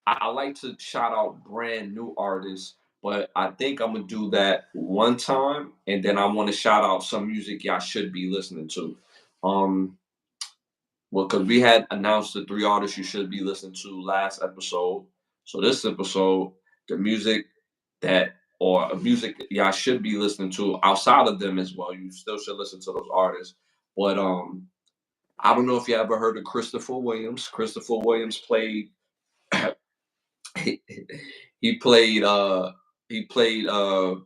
I like to shout out brand new artists, but I think I'm gonna do that one time, and then I want to shout out some music y'all should be listening to. Um, well, because we had announced the 3 artists you should be listening to last episode. So this episode, the music that or music y'all should be listening to outside of them as well. You still should listen to those artists. But I don't know if you ever heard of Christopher Williams. Christopher Williams played he, he played he played what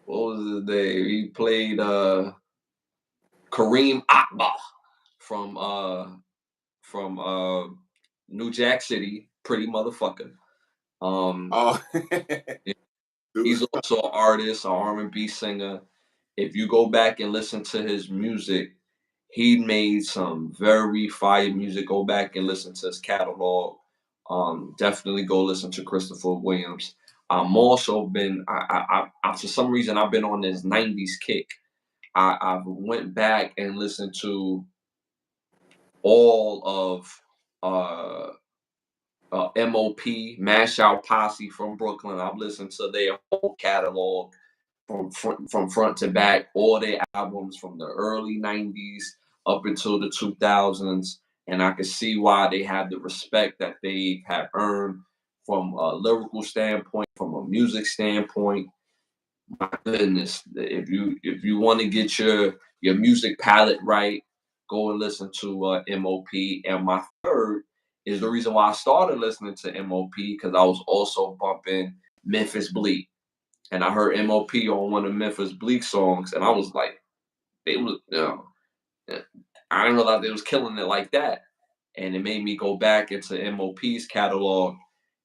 was his name? He played Kareem Akbar from from New Jack City, pretty motherfucker. Oh, He's dude. also an artist, an R&B singer. If you go back and listen to his music, he made some very fire music. Go back and listen to his catalog. Definitely go listen to Christopher Williams. I'm also been for some reason I've been on this '90s kick. I went back and listened to all of uh, MOP, Mash Out Posse from Brooklyn. I've listened to their whole catalog from front to back, all their albums from the early '90s up until the 2000s, and I can see why they have the respect that they have earned from a lyrical standpoint, from a music standpoint. My goodness, if you want to get your music palette right, go and listen to MOP. And my third is the reason why I started listening to MOP because I was also bumping Memphis Bleak, and I heard MOP on one of Memphis Bleak songs, and I was like, they was, I didn't realize they was killing it like that, and it made me go back into MOP's catalog,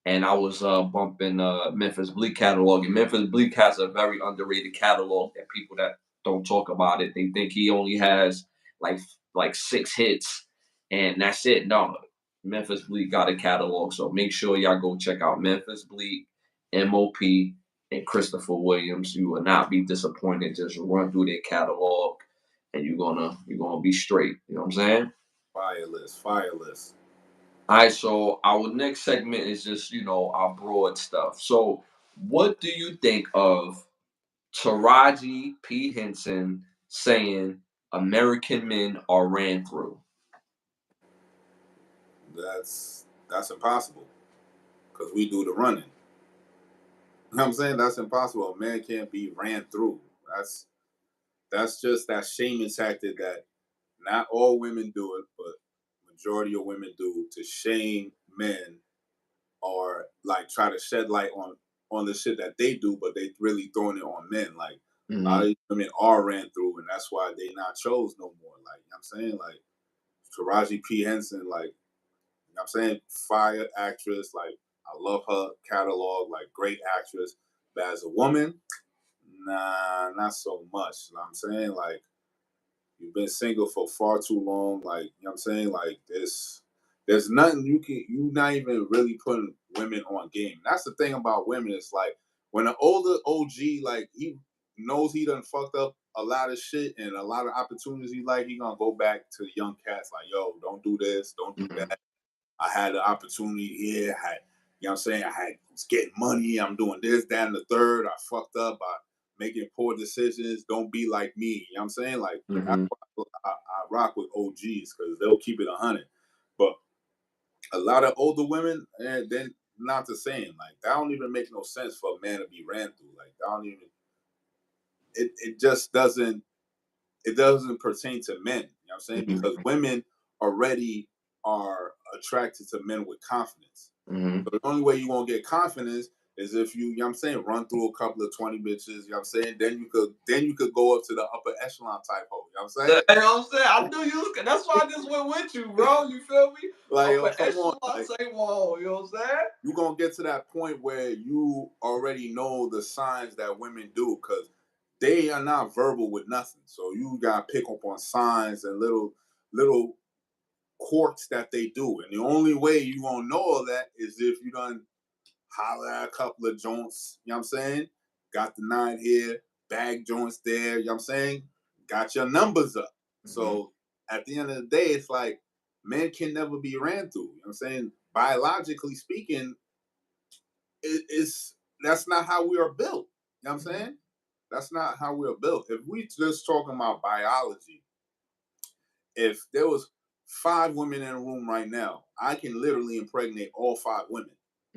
and I was bumping Memphis Bleak catalog, and Memphis Bleak has a very underrated catalog that people that don't talk about it, they think he only has like like 6 hits, and that's it. No, Memphis Bleak got a catalog, so make sure y'all go check out Memphis Bleak, MOP, and Christopher Williams. You will not be disappointed. Just run through their catalog, and you're gonna be straight. You know what I'm saying? Fireless, fireless. All right, so our next segment is just, our broad stuff. So, what do you think of Taraji P. Henson saying American men are ran through? That's impossible because we do the running. You know what I'm saying? That's impossible. A man can't be ran through. That's just that shaming tactic that not all women do it, but majority of women do to shame men or like try to shed light on the shit that they do, but they really throwing it on men. Like a lot Hmm. of these women are ran through, and that's why they not chose no more. Like you know what I'm saying, like Taraji P Henson, like you know what I'm saying, fire actress. Like I love her catalog, like great actress. But as a woman, nah, not so much. You know what I'm saying, like you've been single for far too long. Like, you know what I'm saying? Like there's nothing you not even really putting women on game. That's the thing about women. It's like when an older OG, like he knows he done fucked up a lot of shit and a lot of opportunities he gonna go back to the young cats like, yo, don't do this, don't do Hmm. that. I had the opportunity here, you know what I'm saying? Was getting money, I'm doing this, that, and the third. I fucked up by making poor decisions. Don't be like me. You know what I'm saying? Like that's Hmm. why I rock with OGs because they'll keep it 100. But a lot of older women, they're not the same. Like that don't even make no sense for a man to be ran through. Like that don't even it just doesn't pertain to men. You know what I'm saying? Because Hmm. women already are attracted to men with confidence. Hmm. So the only way you're gonna get confidence is if you know what I'm saying, run through a couple of 20 bitches, you know what I'm saying? Then you could go up to the upper echelon type hoe, you know what I'm You saying? know what I'm saying? I knew you was, that's why I just went with you, bro. You feel me? Like yo, Upper come on. echelon Like say, whoa, you know what I'm saying? you're gonna get to that point where you already know the signs that women do because they are not verbal with nothing. So you gotta pick up on signs and little quirks that they do. And the only way you gonna know all that is if you done holler at a couple of joints, you know what I'm saying? Got the 9 here, bag joints there, you know what I'm saying? Got your numbers up. Hmm. So at the end of the day, it's like men can never be ran through. You know what I'm saying? Biologically speaking, it's that's not how we are built. You know what I'm saying? That's not how we are built. If we just talking about biology, if there was 5 women in a room right now, I can literally impregnate all 5 women.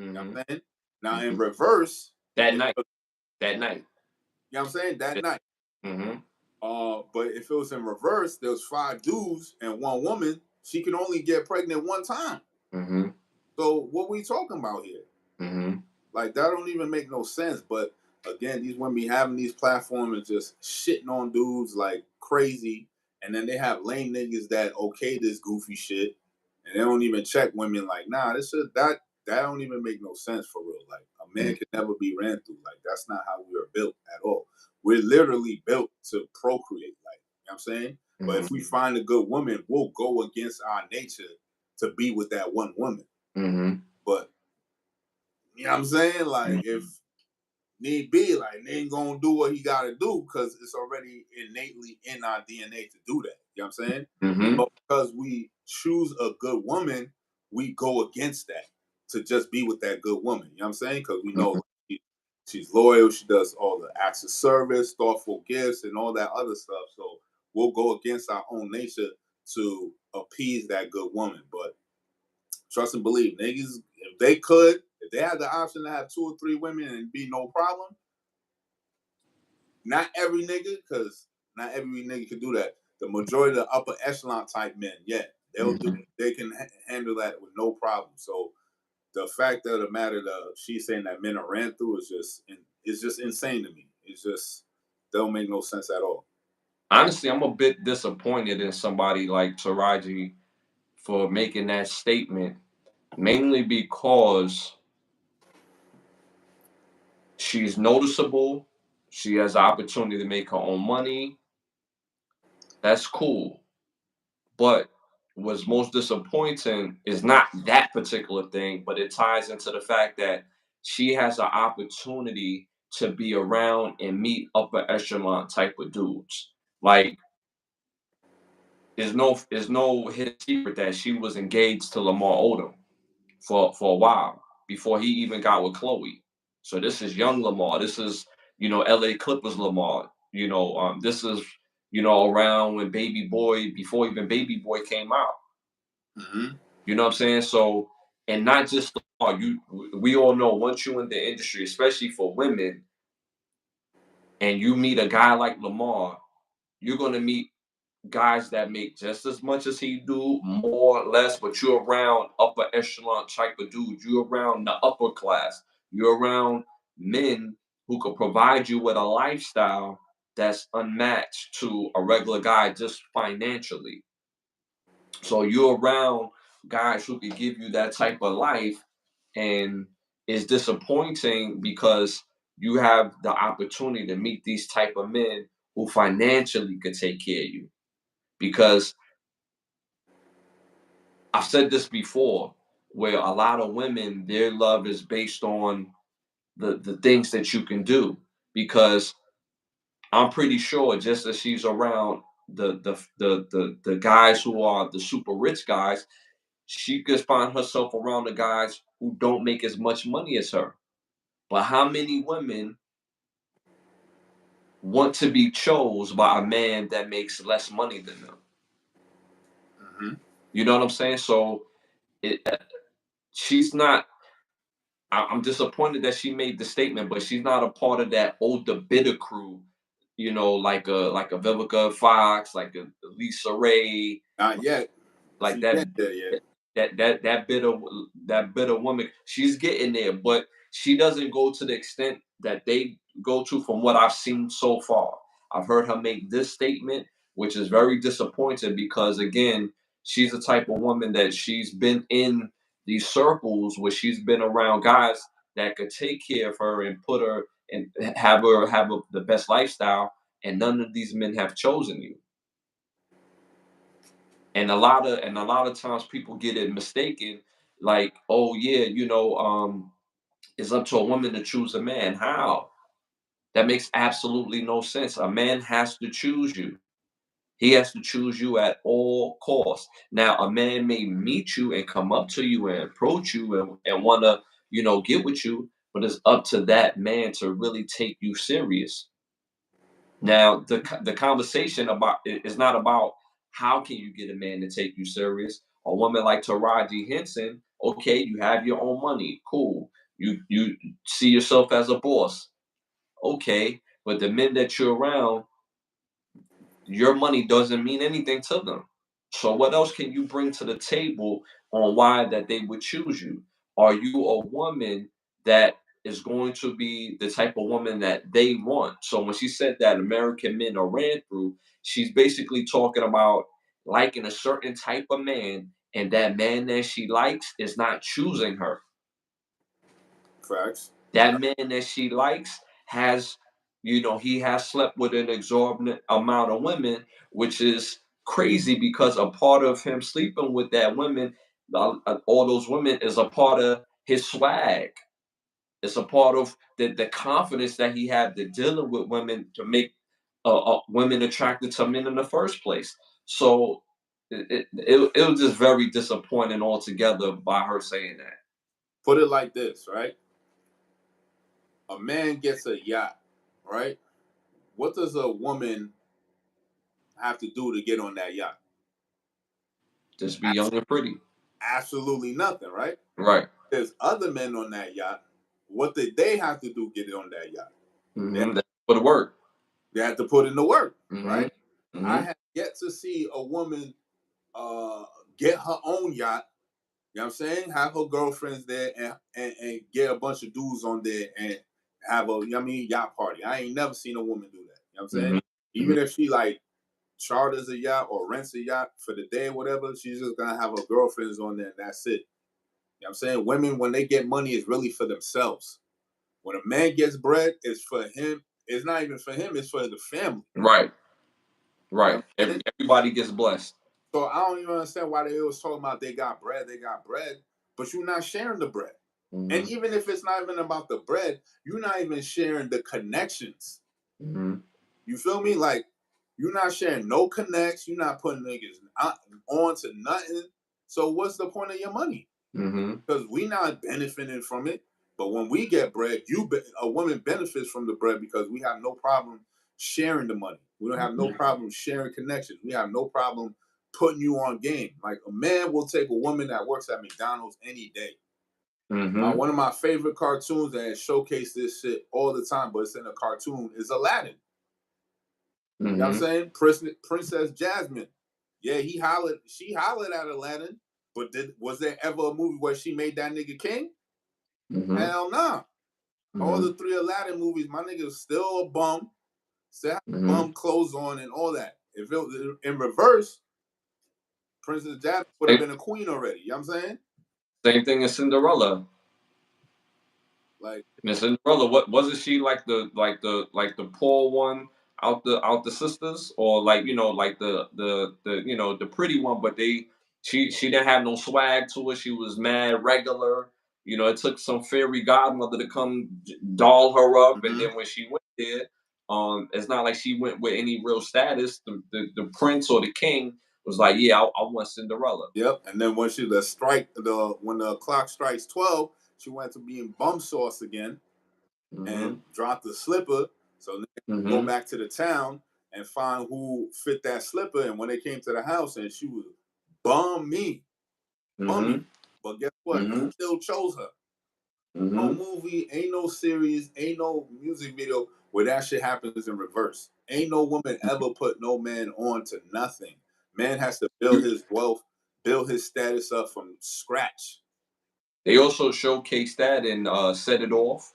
You know Hmm. what I'm saying? Now in reverse, That if, night. you That night. know what I'm saying, that night. Mm-hmm. But if it was in reverse, there was 5 dudes and 1 woman. She can only get pregnant 1 time. Mm-hmm. So what we talking about here? Mm-hmm. Like that don't even make no sense. But again, these women be having these platforms and just shitting on dudes like crazy, and then they have lame niggas that okay this goofy shit, and they don't even check women. Like, nah, this shit that don't even make no sense for real. Like a man can never be ran through. Like that's not how we are built at all. We're literally built to procreate. Like you know what I'm saying. But if we find a good woman, we'll go against our nature to be with that one woman. Mm-hmm. But you know what I'm saying? Like if need be, like they ain't gonna do what he gotta do because it's already innately in our DNA to do that. You know what I'm saying? Mm-hmm. But because we choose a good woman, we go against that to just be with that good woman. You know what I'm saying? Because we know she's loyal, she does all the acts of service, thoughtful gifts, and all that other stuff. So we'll go against our own nature to appease that good woman. But trust and believe, niggas, if they had the option to have 2 or 3 women and be no problem, not every nigga, because not every nigga can do that. The majority of the upper echelon type men, yeah, they can handle that with no problem. So the fact of the matter that she's saying that men are ran through is just insane to me. It's just don't make no sense at all. Honestly, I'm a bit disappointed in somebody like Taraji for making that statement, mainly because she's noticeable. She has the opportunity to make her own money. That's cool. But what's most disappointing is not that particular thing, but it ties into the fact that she has an opportunity to be around and meet upper echelon type of dudes. Like, there's no hidden secret that she was engaged to Lamar Odom for a while before he even got with Chloe. So this is young Lamar. This is LA Clippers Lamar. This is around when Baby Boy, before even Baby Boy came out. Mm-hmm. You know what I'm saying? So, and not just Lamar. We all know once you're in the industry, especially for women, and you meet a guy like Lamar, you're gonna meet guys that make just as much as he do, more or less, but you're around upper echelon type of dude. You're around the upper class. You're around men who could provide you with a lifestyle that's unmatched to a regular guy just financially. So you're around guys who could give you that type of life, and it's disappointing because you have the opportunity to meet these type of men who financially could take care of you. Because I've said this before, where a lot of women, their love is based on the things that you can do. Because I'm pretty sure, just as she's around the guys who are the super rich guys, she could find herself around the guys who don't make as much money as her. But how many women want to be chose by a man that makes less money than them? Mm-hmm. You know what I'm saying? So it, she's not. I'm disappointed that she made the statement, but she's not a part of that older bitter crew. Like a Vivica Fox, like a Lisa Ray, Not yet. like She that ain't there yet. that bitter woman. She's getting there, but she doesn't go to the extent that they go to from what I've seen so far. I've heard her make this statement, which is very disappointing because, again, she's the type of woman that she's been in these circles where she's been around guys that could take care of her and put her and have the best lifestyle, and none of these men have chosen you. And a lot of times people get it mistaken, like, oh yeah, it's up to a woman to choose a man. How? That makes absolutely no sense. A man has to choose you. He has to choose you at all costs. Now, a man may meet you and come up to you and approach you and want to, get with you, but it's up to that man to really take you serious. Now, the conversation is not about how can you get a man to take you serious. A woman like Taraji Henson, okay, you have your own money, cool. You see yourself as a boss. Okay, but the men that you're around, your money doesn't mean anything to them. So what else can you bring to the table on why that they would choose you? Are you a woman that is going to be the type of woman that they want? So when she said that American men are ran through, she's basically talking about liking a certain type of man, and that man that she likes is not choosing her. Facts. That man that she likes has, he has slept with an exorbitant amount of women, which is crazy because a part of him sleeping with that women, all those women, is a part of his swag. It's a part of the confidence that he had to dealing with women to make women attracted to men in the first place. So it was just very disappointing altogether by her saying that. Put it like this, right? A man gets a yacht, right? What does a woman have to do to get on that yacht? Just be young and pretty. Absolutely nothing, right? Right. There's other men on that yacht. What did they have to do to get on that yacht? Mm-hmm. For the work. They had to put in the work, Mm-hmm. right? I Mm-hmm. have yet to see a woman uh, get her own yacht. You know what I'm saying? Have her girlfriends there and get a bunch of dudes on there and have a, you know what I mean, yacht party. I ain't never seen a woman do that. You know what I'm saying? Mm-hmm. Even if she like charters a yacht or rents a yacht for the day or whatever, she's just gonna have her girlfriends on there and that's it. You know what I'm saying? Women, when they get money, it's really for themselves. When a man gets bread, it's for him. It's not even for him, it's for the family. Right. You know Right. what I'm saying? Everybody gets blessed. So I don't even understand why they always talking about they got bread, but you're not sharing the bread. And Mm-hmm. even if it's not even about the bread, you're not even sharing the connections. Mm-hmm. You feel me? Like you're not sharing no connects. You're not putting niggas on to nothing. So what's the point of your money? Mm-hmm. Because we not benefiting from it. But when we get bread, a woman benefits from the bread because we have no problem sharing the money. We don't have no problem sharing connections. We have no problem putting you on game. Like a man will take a woman that works at McDonald's any day. Mm-hmm. One of my favorite cartoons that showcase this shit all the time, but it's in a cartoon, is Aladdin. You know what I'm Mm-hmm. saying? Princess Jasmine. Yeah, she hollered at Aladdin, but was there ever a movie where she made that nigga king? Mm-hmm. Hell nah. All Mm-hmm. the three Aladdin movies, my nigga's still a bum, still have Mm-hmm. bum clothes on and all that. If it was in reverse, Princess Jasmine would have Same, been a queen already. You know what I'm saying? same thing as Cinderella. Like, Miss Cinderella, what wasn't she like the poor one out the sisters, or like like the pretty one, but she didn't have no swag to her. She was mad regular. It took some fairy godmother to come doll her up, and mm-hmm. then when she went there, it's not like she went with any real status. The prince or the king was like, yeah, I want Cinderella. Yep. And then when the clock strikes 12, she went to being bum sauce again and Mm-hmm. dropped the slipper. So they go Mm-hmm. back to the town and find who fit that slipper. And when they came to the house, and she was bum me, Mm-hmm. bummy. But guess what? He Mm-hmm. still chose her. No Mm-hmm. movie, ain't no series, ain't no music video where that shit happens in reverse. Ain't no woman ever put no man on to nothing. Man has to build his wealth, build his status up from scratch. They also showcased that in Set It Off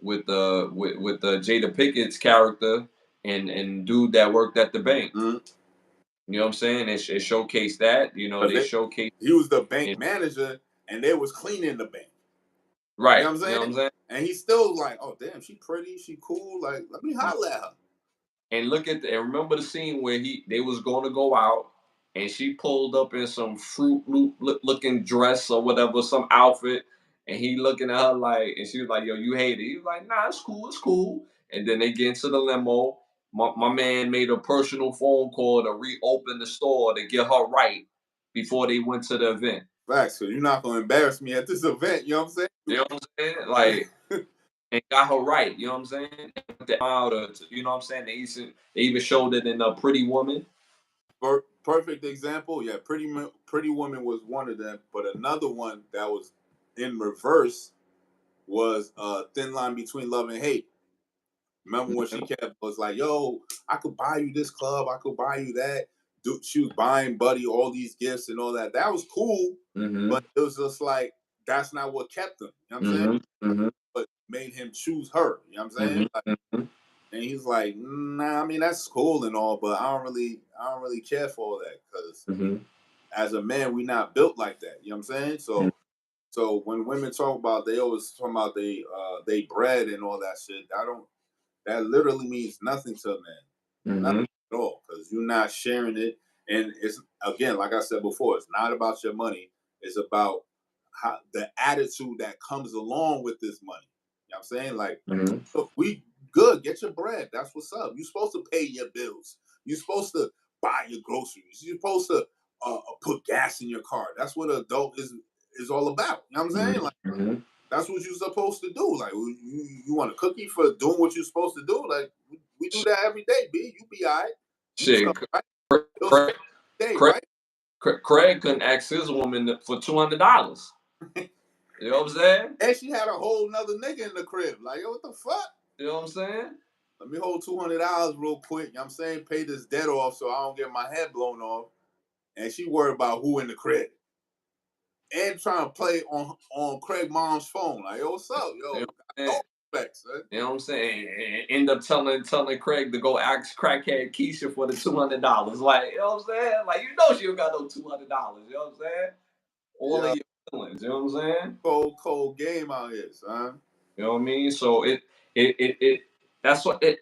with Jada Pickett's character and dude that worked at the bank. Mm-hmm. You know what I'm saying? It showcased that. They showcased He was the bank it. manager and they was cleaning the bank. You know Right. what I'm You know what saying? I'm saying? And he's still like, oh damn, she pretty, she cool. Like, let me holler at her. And and remember the scene where they was going to go out, and she pulled up in some Fruit Loop looking dress or whatever, some outfit, and he looking at her like, and she was like, "Yo, you hate it." He was like, "Nah, it's cool, it's cool." And then they get into the limo. My man made a personal phone call to reopen the store to get her right before they went to the event. Facts, so you're not gonna embarrass me at this event, you know what I'm You know what I'm saying? saying? Like, and got her right. You know what I'm saying? You know what I'm saying? They even showed it in a Pretty Woman. Perfect example. Yeah, Pretty Woman was one of them, but another one that was in reverse was a thin line between love and hate. Remember when she was like, "Yo, I could buy you this club, I could buy you that." Dude, she was buying Buddy all these gifts and all that. That was cool, but it was just like that's not what kept him. You know what I'm saying? But made him choose her. You know what I'm saying? Like, and he's like, "Nah, I mean that's cool and all, but I don't really care for all that because as a man, we not built like that." You know what I'm saying? So when women talk about, they always talk about they bread and all that shit. I don't. That literally means nothing to a man, nothing at all, because you're not sharing it. And it's again, like I said before, it's not about your money. It's about the attitude that comes along with this money. You know what I'm saying? Like, look, we good. Get your bread. That's what's up. You're supposed to pay your bills. You're supposed to buy your groceries. You're supposed to put gas in your car. That's what an adult is all about. You know what I'm saying? Like, that's what you're supposed to do. Like, you want a cookie for doing what you're supposed to do? Like, we do that every day, B. You be all right. You Shit, stuff, right? Those Craig, day, Craig, right? Craig couldn't ask his woman for $200. You know what I'm saying? And she had a whole nother nigga in the crib. Like, yo, what the fuck? You know what I'm saying? Let me hold $200 real quick. You know what I'm saying? Pay this debt off so I don't get my head blown off. And she worried about who in the crib. And trying to play on Craig mom's phone. Like, yo, what's up? You know Yo, what I'm saying? no respect, son. You know what I'm saying? And end up telling Craig to go ask crackhead Keisha for the $200. Like, you know what I'm saying? Like, you know she don't got no $200. You know what I'm saying? All of Yeah, your feelings. You know what I'm saying? cold game out here, son. You know what I mean? So it that's what it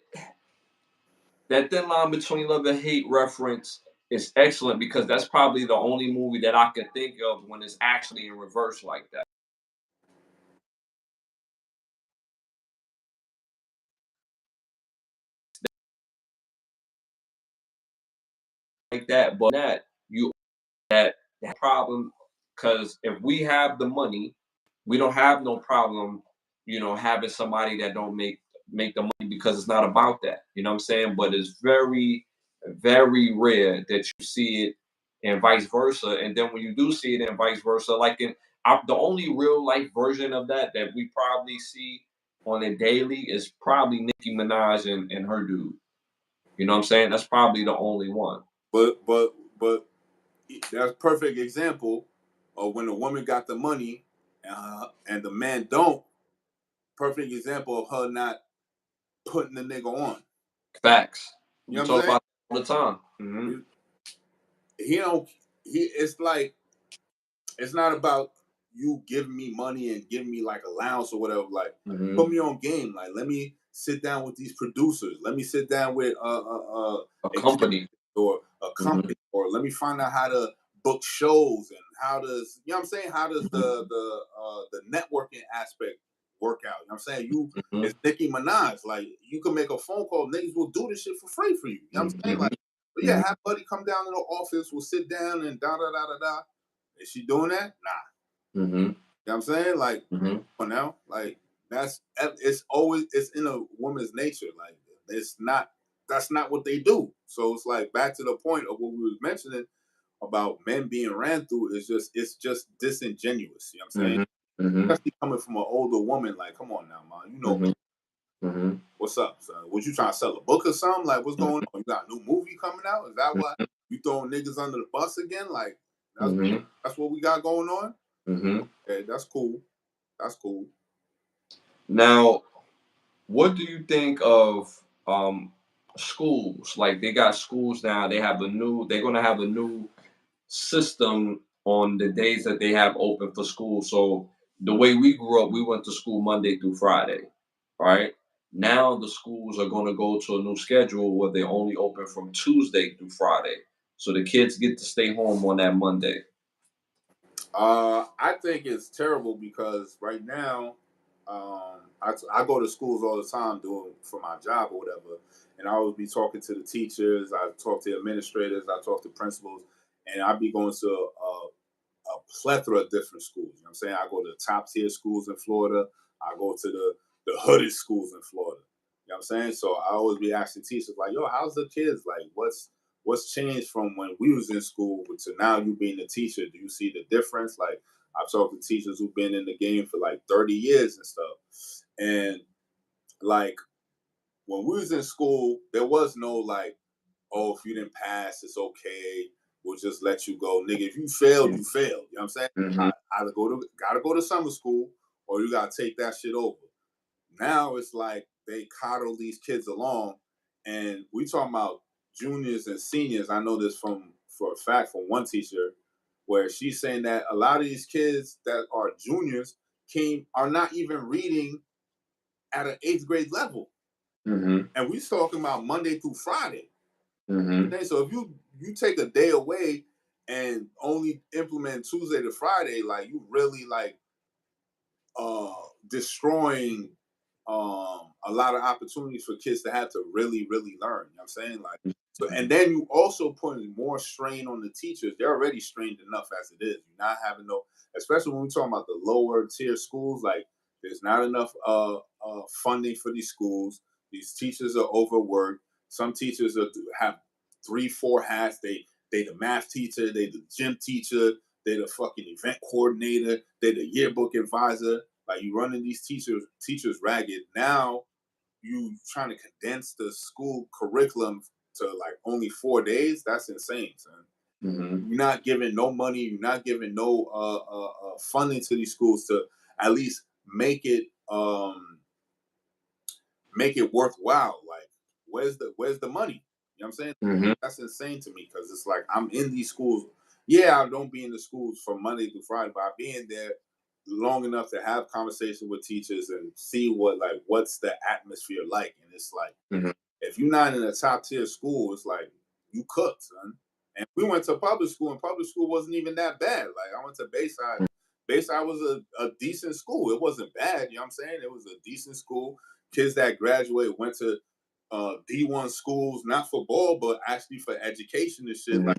that thin line between love and hate reference is excellent because that's probably the only movie that I can think of when it's actually in reverse like that. Like that, but that you that problem because if we have the money, we don't have no problem, having somebody that don't make the money because it's not about that. You know what I'm saying? But it's very, very rare that you see it and vice versa. And then when you do see it and vice versa, like the only real life version of that we probably see on a daily is probably Nicki Minaj and her dude. You know what I'm saying? That's probably the only one. But that's a perfect example of when a woman got the money and the man don't. Perfect example of her not putting the nigga on. Facts. You We know what I'm talk saying? about it all the time. Mm-hmm. He don't. He. It's like it's not about you giving me money and giving me like allowance or whatever. Like Mm-hmm. put me on game. Like let me sit down with these producers. Let me sit down with A company. or a Mm-hmm. company, or let me find out how to book shows and how does you know what I'm saying? How does the networking aspect work out? You know what I'm saying? You Mm-hmm. it's Nicki Minaj. Like you can make a phone call, niggas will do this shit for free for you. You know what I'm saying? Mm-hmm. Like, but yeah, have Buddy come down to the office, we'll sit down and da da da da da. Is she doing that? Nah. Mm-hmm. You know what I'm saying? Like, Mm-hmm. come on now. Like, it's always, it's in a woman's nature. Like, it's not, that's not what they do. So it's like, back to the point of what we was mentioning about men being ran through, it's just disingenuous. You know what I'm saying? Mm-hmm. Mm-hmm. Especially coming from an older woman, like, come on now, man. You know, Mm-hmm. what's up, son? What you trying to sell a book or something? Like, what's going on? You got a new movie coming out? Is that why you throwing niggas under the bus again? Like, Mm-hmm. that's what we got going on? Mm-hmm. Okay, that's cool. That's cool. Now, what do you think of schools? Like they got schools now. They're gonna have a new system on the days that they have open for school. So the way we grew up, we went to school Monday through Friday, right? Now the schools are going to go to a new schedule where they only open from Tuesday through Friday. So the kids get to stay home on that Monday. I think it's terrible because right now, I go to schools all the time doing for my job or whatever, and I always be talking to the teachers. I talk to administrators. I talk to principals, and I be going to a plethora of different schools. You know what I'm saying? I go to the top tier schools in Florida. I go to the hooded schools in Florida. You know what I'm saying? So I always be asking teachers like, "Yo, how's the kids? Like, what's changed from when we was in school to now you being a teacher? Do you see the difference?" Like, I've talked to teachers who've been in the game for like 30 years and stuff. And like when we was in school, there was no like, oh, if you didn't pass, it's okay. We'll just let you go. Nigga, if you failed, you failed. You know what I'm saying? Mm-hmm. Either gotta go to summer school or you gotta take that shit over. Now it's like they coddle these kids along, and we talking about juniors and seniors. I know this for a fact from one teacher, where she's saying that a lot of these kids that are juniors are not even reading at an eighth grade level, Mm-hmm. and we talking about Monday through Friday. Mm-hmm. Okay, so if you take a day away and only implement Tuesday to Friday, like you really like destroying a lot of opportunities for kids to have to really, really learn. You know what I'm saying? Like so, and then you also putting more strain on the teachers. They're already strained enough as it is. You're not having no, especially when we're talking about the lower tier schools, like there's not enough funding for these schools. These teachers are overworked. Some teachers have 3, 4 hats. They the math teacher, they the gym teacher, they the fucking event coordinator, they the yearbook advisor. Like you running these teachers ragged. Now you trying to condense the school curriculum to like only 4 days. That's insane, son. Mm-hmm. You're not giving no money. You're not giving no funding to these schools to at least make it worthwhile. Like, where's the money? You know what I'm saying? Mm-hmm. That's insane to me because it's like I'm in these schools. Yeah, I don't be in the schools from Monday to Friday, but I be in there long enough to have conversations with teachers and see what's the atmosphere like. And it's like Mm-hmm. if you're not in a top tier school, it's like you cooked, son. And we went to public school, and public school wasn't even that bad. Like I went to Bayside. Bayside was a decent school. It wasn't bad, you know what I'm saying? It was a decent school. Kids that graduated went to D1 schools, not for ball, but actually for education and shit. Like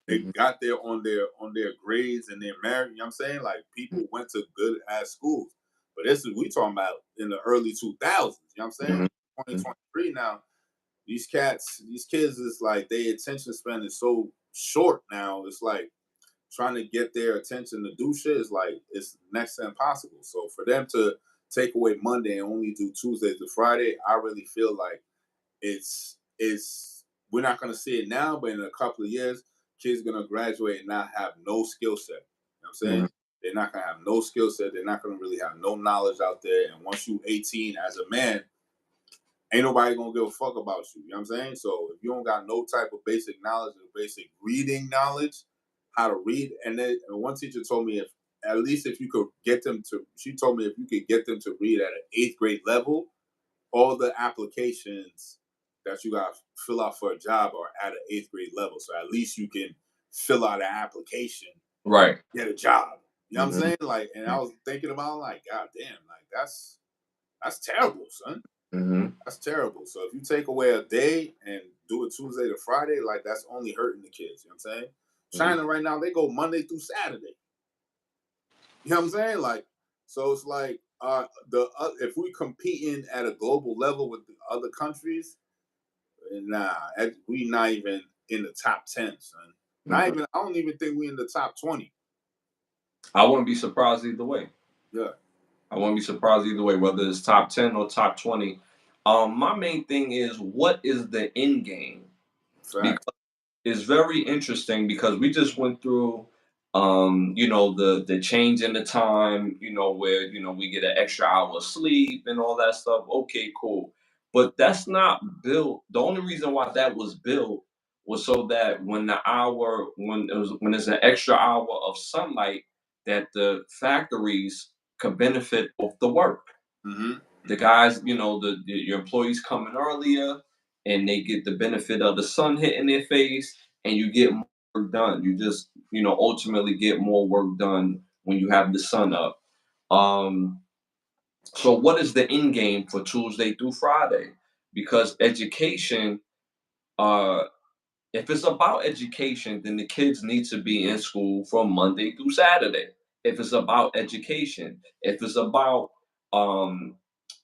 they Mm-hmm. got there on their grades and their merit. You know what I'm saying? Like people went to good ass schools. But this is we talking about in the early 2000s. You know what I'm saying? Mm-hmm. 2023 now. These kids is like their attention span is so short now. It's like trying to get their attention to do shit is like it's next to impossible. So for them to take away Monday and only do Tuesday to Friday, I really feel like it's we're not gonna see it now, but in a couple of years, kids are gonna graduate and not have no skill set. You know what I'm saying? Mm-hmm. They're not gonna have no skill set. They're not gonna really have no knowledge out there. And once you 18 as a man, ain't nobody gonna give a fuck about you. You know what I'm saying? So if you don't got no type of basic knowledge or basic reading knowledge, how to read, and one teacher told me if at least if you could get them to, she told me if you could get them to read at an eighth grade level, all the applications that you got to fill out for a job are at an eighth grade level. So at least you can fill out an application, Right. get a job. You know what I'm Mm-hmm. saying? Like, and I was thinking about like, God damn, like that's terrible, son. Mm-hmm. That's terrible. So if you take away a day and do it Tuesday to Friday, like that's only hurting the kids. You know what I'm saying? Mm-hmm. China right now, they go Monday through Saturday. You know what I'm saying? Like, so it's like the if we competing at a global level with the other countries, nah, we not even in the top 10, son. Not Mm-hmm. even. I don't even think we in the top 20. I wouldn't be surprised either way. Yeah, I wouldn't be surprised either way, whether it's top 10 or top 20. My main thing is what is the end game? fact. Is very interesting because we just went through the change in the time, where we get an extra hour of sleep and all that stuff. Okay, cool. But that's not built. The only reason why that was built was so that when there's an extra hour of sunlight, that the factories could benefit off the work. Mm-hmm. The guys, your employees coming earlier, and they get the benefit of the sun hitting their face, and you get more work done. You just, ultimately get more work done when you have the sun up. Um, so, what is the end game for Tuesday through Friday? Because education, uh, if it's about education, then the kids need to be in school from Monday through Saturday. If it's about education, if it's about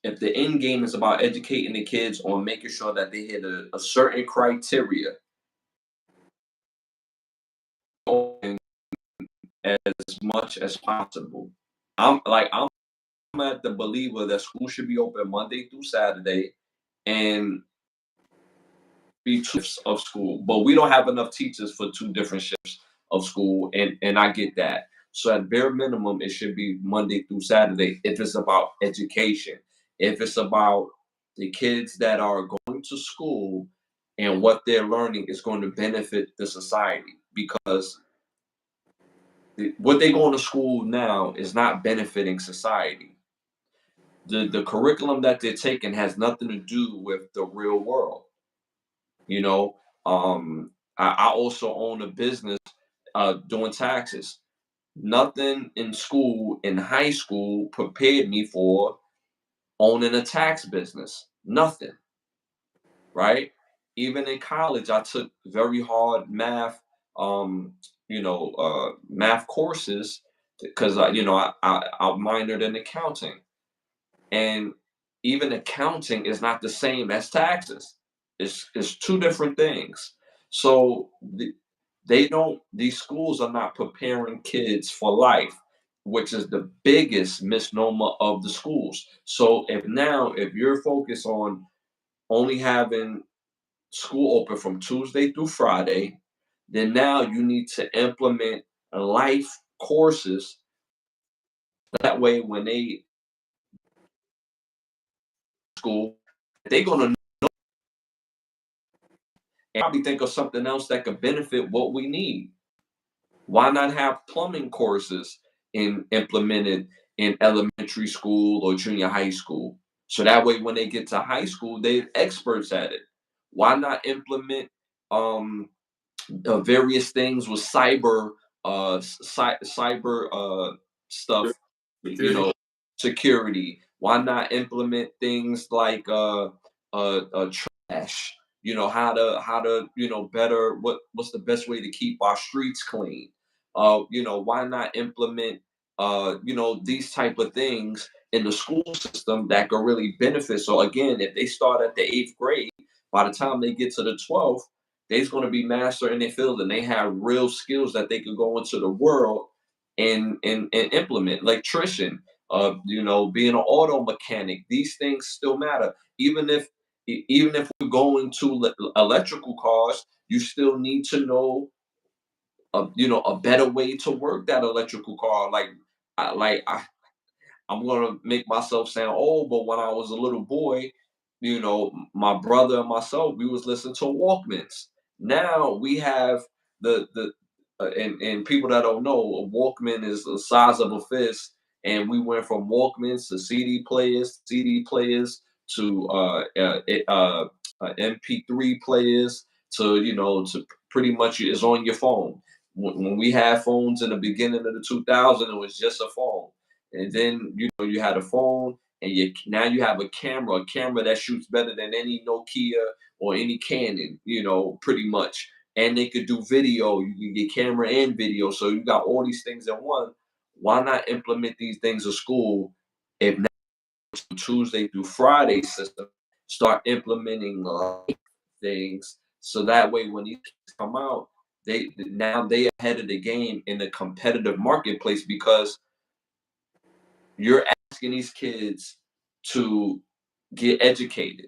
if the end game is about educating the kids on making sure that they hit a certain criteria, and as much as possible. I'm at the believer that school should be open Monday through Saturday and be 2 shifts of school, but we don't have enough teachers for 2 different shifts of school, and I get that. So at bare minimum, it should be Monday through Saturday if it's about education, if it's about the kids that are going to school and what they're learning is going to benefit the society because what they going to school now is not benefiting society. The curriculum that they're taking has nothing to do with the real world. You know, I also own a business doing taxes. Nothing in school, in high school, prepared me for owning a tax business. Nothing, right? Even in college, I took very hard math, math courses because I minored in accounting. And even accounting is not the same as taxes. It's 2 different things. So these schools are not preparing kids for life, which is the biggest misnomer of the schools. So if you're focused on only having school open from Tuesday through Friday, then now you need to implement life courses. That way when they school, they're gonna and probably think of something else that could benefit what we need. Why not have plumbing courses implemented in elementary school or junior high school? So that way, when they get to high school, they're experts at it. Why not implement um, various things with cyber stuff, you Security. know, security? Why not implement things like trash? How to better what's the best way to keep our streets clean? Why not implement these type of things in the school system that could really benefit? So again, if they start at the 8th grade, by the time they get to the 12th, they're going to be master in their field and they have real skills that they could go into the world and implement. Electrician, being an auto mechanic, these things still matter. Even if we're going to electrical cars, you still need to know a better way to work that electrical car. I'm gonna make myself sound old, but when I was a little boy, my brother and myself, we was listening to Walkmans. Now we have and people that don't know, a Walkman is the size of a fist, and we went from Walkmans to CD players to MP3 players to pretty much it's on your phone. When we had phones in the beginning of the 2000s, it was just a phone, and then you had a phone, and now you have a camera that shoots better than any Nokia or any Canon, pretty much. And they could do video. You can get camera and video, so you got all these things in one. Why not implement these things at school? If now Tuesday through Friday system, start implementing things, so that way when these kids come out, they ahead of the game in the competitive marketplace because you're asking these kids to get educated.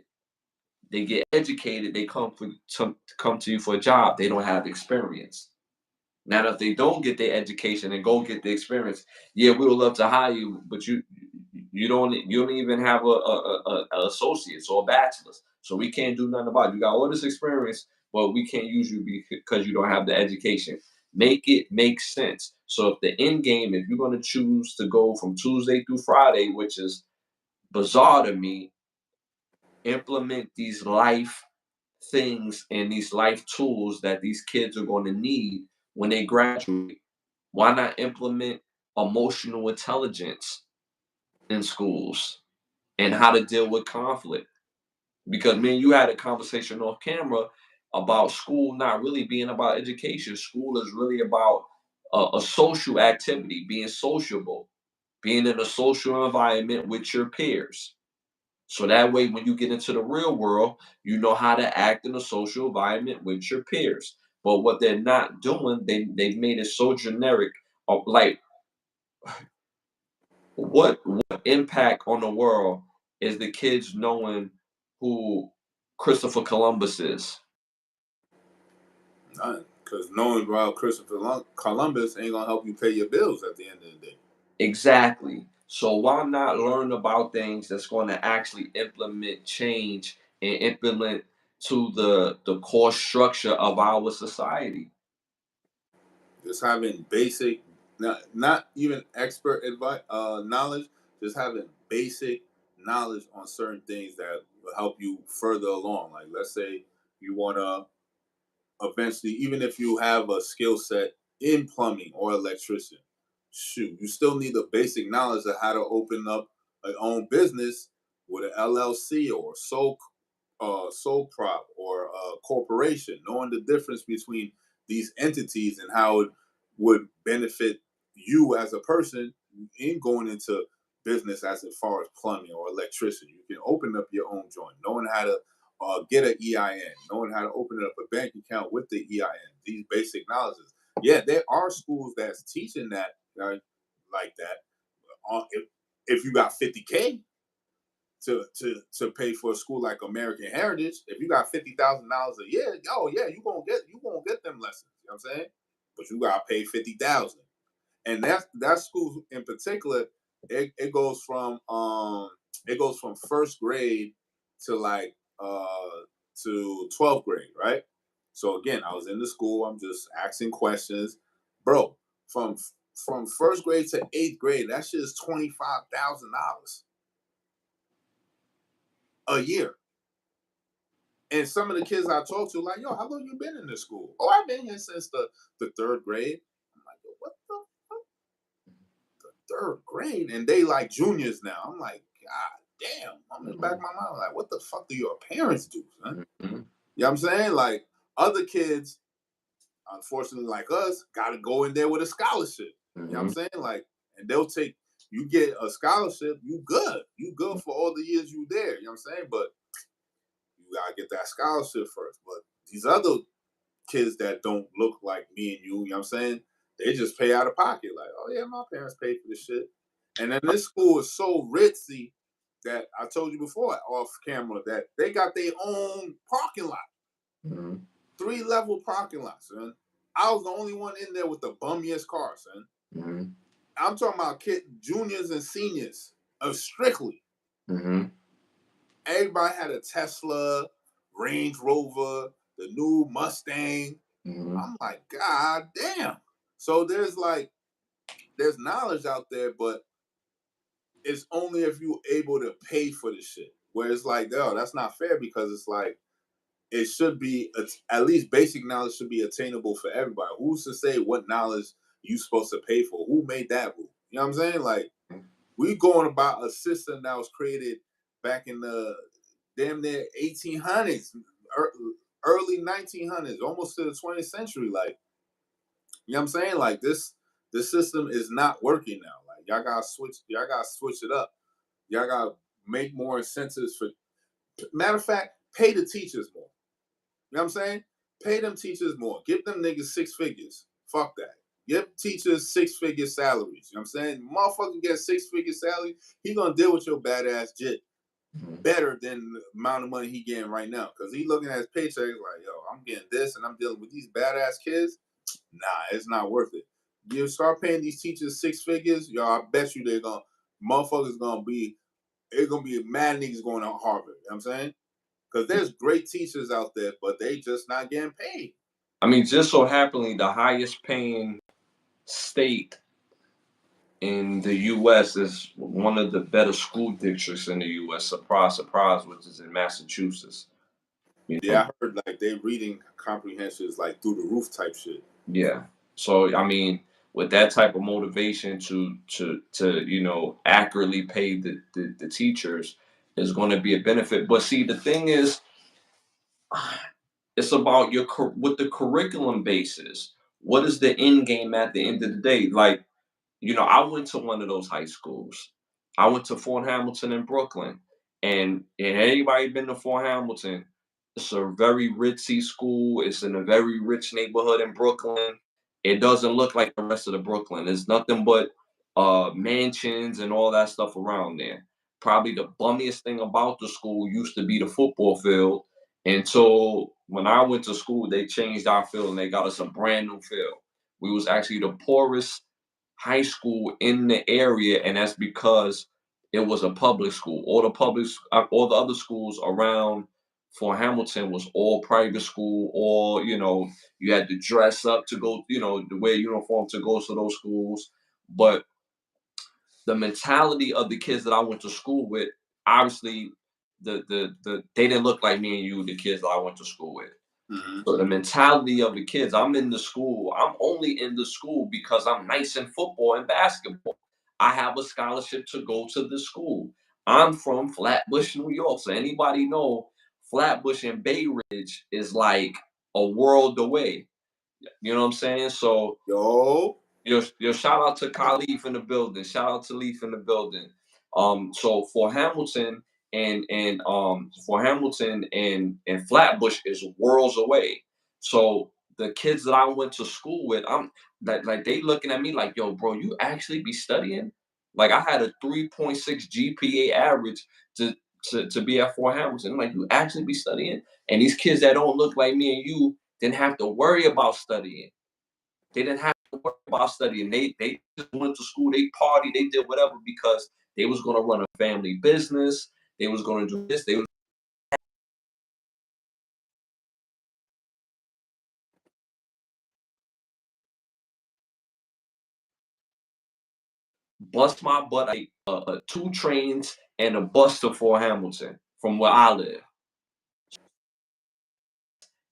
They get educated, they come to you for a job. They don't have experience. Now, if they don't get their education and go get the experience, yeah, we would love to hire you, but you don't even have a associate's or a bachelor's, so we can't do nothing about it. You got all this experience, but we can't use you because you don't have the education. Make it make sense. So if the end game, if you're going to choose to go from Tuesday through Friday, which is bizarre to me, implement these life things and these life tools that these kids are going to need when they graduate. Why not implement emotional intelligence in schools and how to deal with conflict? Because man, you had a conversation off camera about school not really being about education. School is really about a social activity, being sociable, being in a social environment with your peers. So that way, when you get into the real world, you know how to act in a social environment with your peers. But what they're not doing, they've made it so generic Like, what impact on the world is the kids knowing who Christopher Columbus is? None. Because knowing about Christopher Columbus ain't gonna help you pay your bills at the end of the day. Exactly. So why not learn about things that's going to actually implement change and implement to the core structure of our society? Just having basic, not even expert advice, knowledge. Just having basic knowledge on certain things that will help you further along. Like, let's say you wanna eventually, even if you have a skill set in plumbing or electrician, shoot, you still need the basic knowledge of how to open up an own business with an LLC or sole prop or a corporation, knowing the difference between these entities and how it would benefit you as a person in going into business as far as plumbing or electrician. You can open up your own joint, knowing how to get an EIN, knowing how to open up a bank account with the EIN, these basic knowledges. Yeah, there are schools that's teaching that like that. If you got 50K, to pay for a school like American Heritage, if you got $50,000 a year, oh yeah, you gonna get them lessons. You know what I'm saying? But you gotta pay 50,000, and that school in particular, it goes from first grade to like to 12th grade, right? So again, I was in the school. I'm just asking questions, bro. From from first grade to eighth grade, that shit is $25,000 a year. And some of the kids I talk to, like, yo, how long you been in this school? Oh, I've been here since the third grade. I'm like, yo, what the third grade? And they like juniors now. I'm like, God damn. I'm in the back of Mhm, my mind, like, what the fuck do your parents do, son? mhm, You know what I'm saying? Like, other kids, unfortunately, like us, gotta go in there with a scholarship. You know what I'm mhm, saying? Like, and they'll take you get a scholarship, you good. You good for all the years you there. You know what I'm saying? But you gotta get that scholarship first. But these other kids that don't look like me and you know what I'm saying? They just pay out of pocket. Like, oh yeah, my parents paid for this shit. And then this school is so ritzy that I told you before off camera that they got their own parking lot, mhm, 3-level parking lot, son. I was the only one in there with the bummiest car, son. mhm, I'm talking about kid juniors and seniors of Strictly. mhm, Everybody had a Tesla, Range Rover, the new Mustang. mhm. I'm like, God damn. So there's knowledge out there, but it's only if you able to pay for the shit. Where it's like, oh, that's not fair because it's like it should be at least basic knowledge should be attainable for everybody. Who's to say what knowledge you supposed to pay for? Who made that rule? You know what I'm saying? Like we going about a system that was created back in the damn near 1800s, early 1900s, almost to the 20th century. Like you know what I'm saying? Like this system is not working now. Like y'all gotta switch it up. Y'all gotta make more incentives for matter of fact, pay the teachers more. You know what I'm saying? Pay them teachers more. Give them niggas 6 figures. Fuck that. Give teachers 6 figure salaries. You know what I'm saying? Motherfucker get 6 figure salary, he gonna deal with your badass jit Mhm. better than the amount of money he getting right now. Cause he looking at his paycheck like, yo, I'm getting this and I'm dealing with these badass kids. Nah, it's not worth it. You start paying these teachers 6 figures, y'all. I bet you they're gonna motherfuckers gonna be it's gonna be mad niggas going to Harvard. You know what I'm saying? Because there's great teachers out there, but they just not getting paid. I mean, just so happily, the highest paying state in the U.S. is one of the better school districts in the U.S. Surprise, surprise, which is in Massachusetts. You know, Yeah, I heard like they reading comprehension is like through the roof type shit. yeah. So I mean, with that type of motivation to accurately pay the teachers is going to be a benefit. But see, the thing is, it's about what the curriculum basis. What is the end game at the end of the day? Like, I went to one of those high schools. I went to Fort Hamilton in Brooklyn, and anybody been to Fort Hamilton? It's a very ritzy school. It's in a very rich neighborhood in Brooklyn. it doesn't look like the rest of the Brooklyn. There's nothing but mansions and all that stuff around there. Probably the bummiest thing about the school used to be the football field. Until when I went to school, they changed our field and they got us a brand new field. We was actually the poorest high school in the area, and that's because it was a public school. All the other schools around Fort Hamilton was all private school, or you had to dress up to go, to wear uniform to go to those schools. But the mentality of the kids that I went to school with, obviously, they didn't look like me and you, the kids that I went to school with. Mm-hmm. So the mentality of the kids, I'm only in the school because I'm nice in football and basketball. I have a scholarship to go to the school. I'm from Flatbush, New York. So anybody know Flatbush and Bay Ridge is like a world away. You know what I'm saying? So Yo. your shout out to Khalif in the building. Shout out to Leaf in the building. So for Hamilton and Flatbush is worlds away. So the kids that I went to school with, I'm like they looking at me like, yo, bro, you actually be studying? Like I had a 3.6 GPA average to be at Fort Hamilton. I'm like, you actually be studying? And these kids that don't look like me and you didn't have to worry about studying. They didn't have to worry about studying. They just went to school, they party, they did whatever because they was gonna run a family business. They was gonna do this. They was bust my butt. I two trains and a bus to Fort Hamilton from where I live.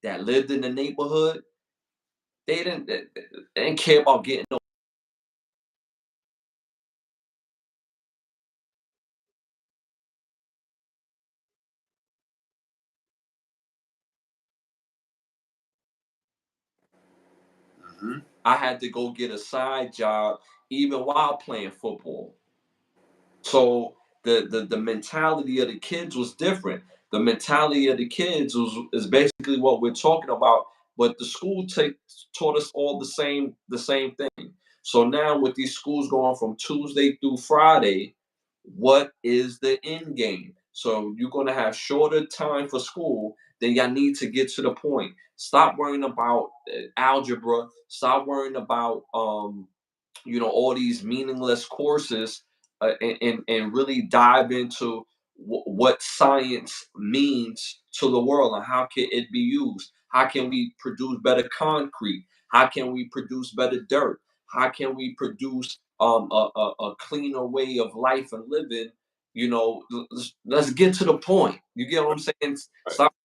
That lived in the neighborhood. They didn't care about getting no. Mm-hmm. I had to go get a side job even while playing football. So the mentality of the kids was different. The mentality of the kids is basically what we're talking about. But the school taught us all the same thing. So now with these schools going from Tuesday through Friday, what is the end game? So you're gonna have shorter time for school. Then y'all need to get to the point. Stop worrying about algebra. Stop worrying about all these meaningless courses, and really dive into what science means to the world and how can it be used. How can we produce better concrete? How can we produce better dirt? How can we produce a cleaner way of life and living? Let's get to the point. You get what I'm saying?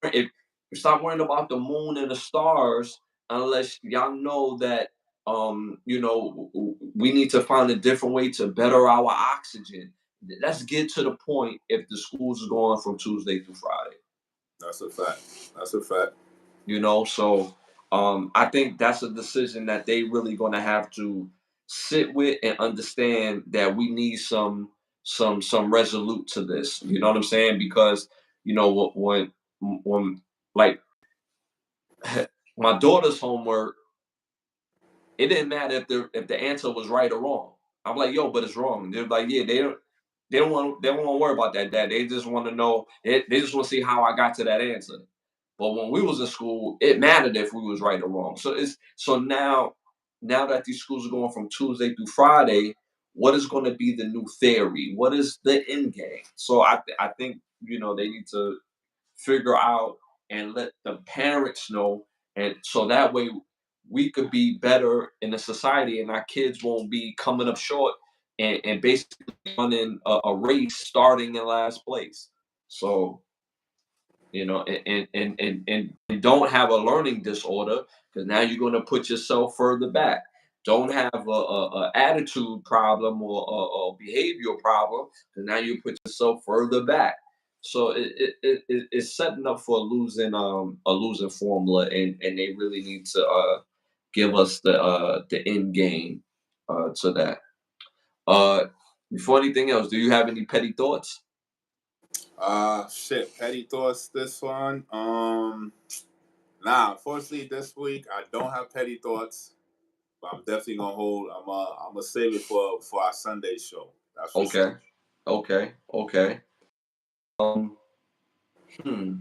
Right. Stop worrying about the moon and the stars unless y'all know that we need to find a different way to better our oxygen. Let's get to the point if the schools are going from Tuesday through Friday. That's a fact. That's a fact. So I think that's a decision that they really gonna have to sit with and understand that we need some resolute to this. You know what I'm saying? Because when like my daughter's homework, it didn't matter if the answer was right or wrong. I'm like, yo, but it's wrong. They're like, yeah, they don't want to worry about that. Dad. They just want to know. They just want to see how I got to that answer. But when we was in school, it mattered if we was right or wrong. So now that these schools are going from Tuesday through Friday, what is going to be the new theory? What is the end game? So I think they need to figure out and let the parents know, and so that way we could be better in the society and our kids won't be coming up short and basically running a race starting in last place. So and don't have a learning disorder, because now you're going to put yourself further back. Don't have a attitude problem or a behavioral problem, because now you put yourself further back. So it's setting up for a losing formula, and they really need to give us the end game to that. Uh, Before anything else, do you have any petty thoughts? Shit. Petty thoughts. This one. Nah. Unfortunately, this week I don't have petty thoughts. But I'm definitely gonna hold. I'm gonna save it for our Sunday show. That's for sure. Okay. Okay. Okay. Um. Hmm.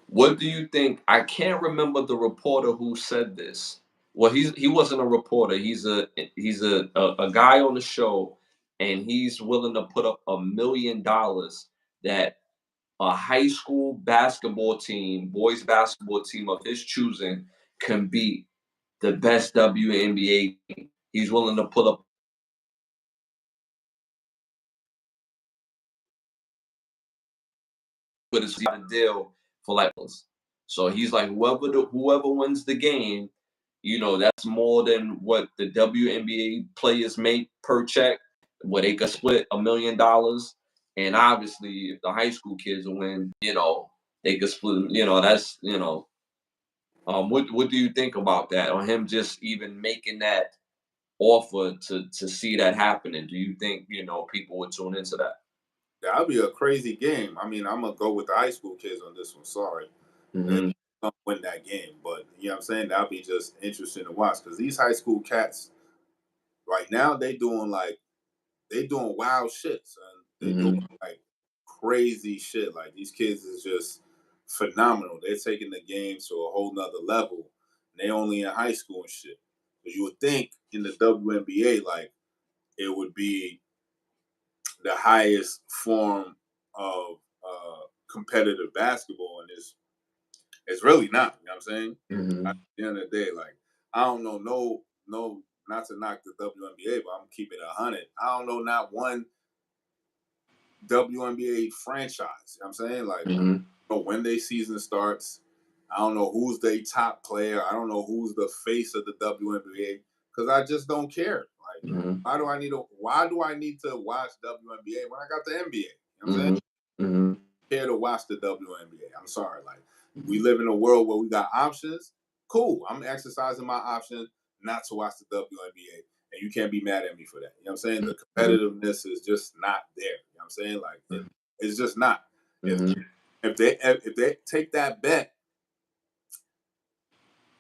What do you think? I can't remember the reporter who said this. Well, he wasn't a reporter. He's a guy on the show, and he's willing to put up $1 million that a high school basketball team, boys basketball team of his choosing, can beat the best WNBA team. He's willing to put up with his deal for like. So he's like, whoever wins the game, that's more than what the WNBA players make per check, where they could split $1 million. And obviously, if the high school kids win, they could split. That's what do you think about that? Or him just even making that offer to see that happening? Do you think people would tune into that? That'll be a crazy game. I mean, I'm gonna go with the high school kids on this one. Sorry, they Hmm. don't win that game, but you know what I'm saying. That'll be just interesting to watch because these high school cats right now they doing wild shit, son. They doing Hmm. like crazy shit. Like these kids is just phenomenal. They're taking the game to a whole nother level. And they only in high school and shit. But you would think in the WNBA, like it would be the highest form of competitive basketball, and it's really not. You know what I'm saying? Hmm. At the end of the day, like I don't know, no, not to knock the WNBA, but I'm keeping it 100. I don't know not one WNBA franchise. You know what I'm saying? Like, I Hmm. don't know when their season starts. I don't know who's their top player. I don't know who's the face of the WNBA because I just don't care. Like, Hmm. why do I need to watch WNBA when I got the NBA? You know what I'm saying? Hmm. Hmm. Care to watch the WNBA. I'm sorry. Like, we live in a world where we got options. Cool. I'm exercising my option not to watch the WNBA. And you can't be mad at me for that. You know what I'm saying? The competitiveness is just not there. You know what I'm saying? Like it's just not. If Hmm. if they take that bet,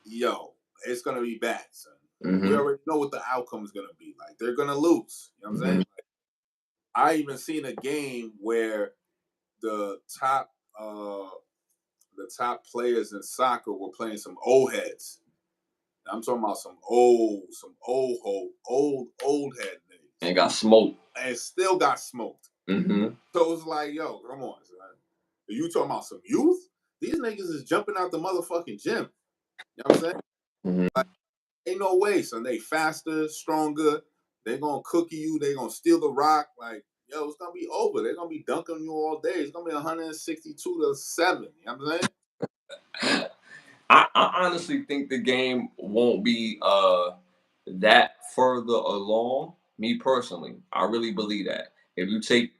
yo, it's gonna be bad, son. We Hmm. already know what the outcome is gonna be. Like they're gonna lose. You know what I'm saying? Hmm. Like, I even seen a game where the top uh the top players in soccer were playing some old heads. I'm talking about some old head niggas, And got smoked. and still got smoked. Hmm. So it's like, yo, come on, son. You talking about some youth? These niggas is jumping out the motherfucking gym. You know what I'm saying? Hmm. Like, ain't no way, son. They faster, stronger. They gonna cookie you. They gonna steal the rock. Like, yo, it's gonna be over. They're gonna be dunking you all day. It's gonna be 162-7. You know what I'm saying? I honestly think the game won't be that further along. Me personally, I really believe that. If you take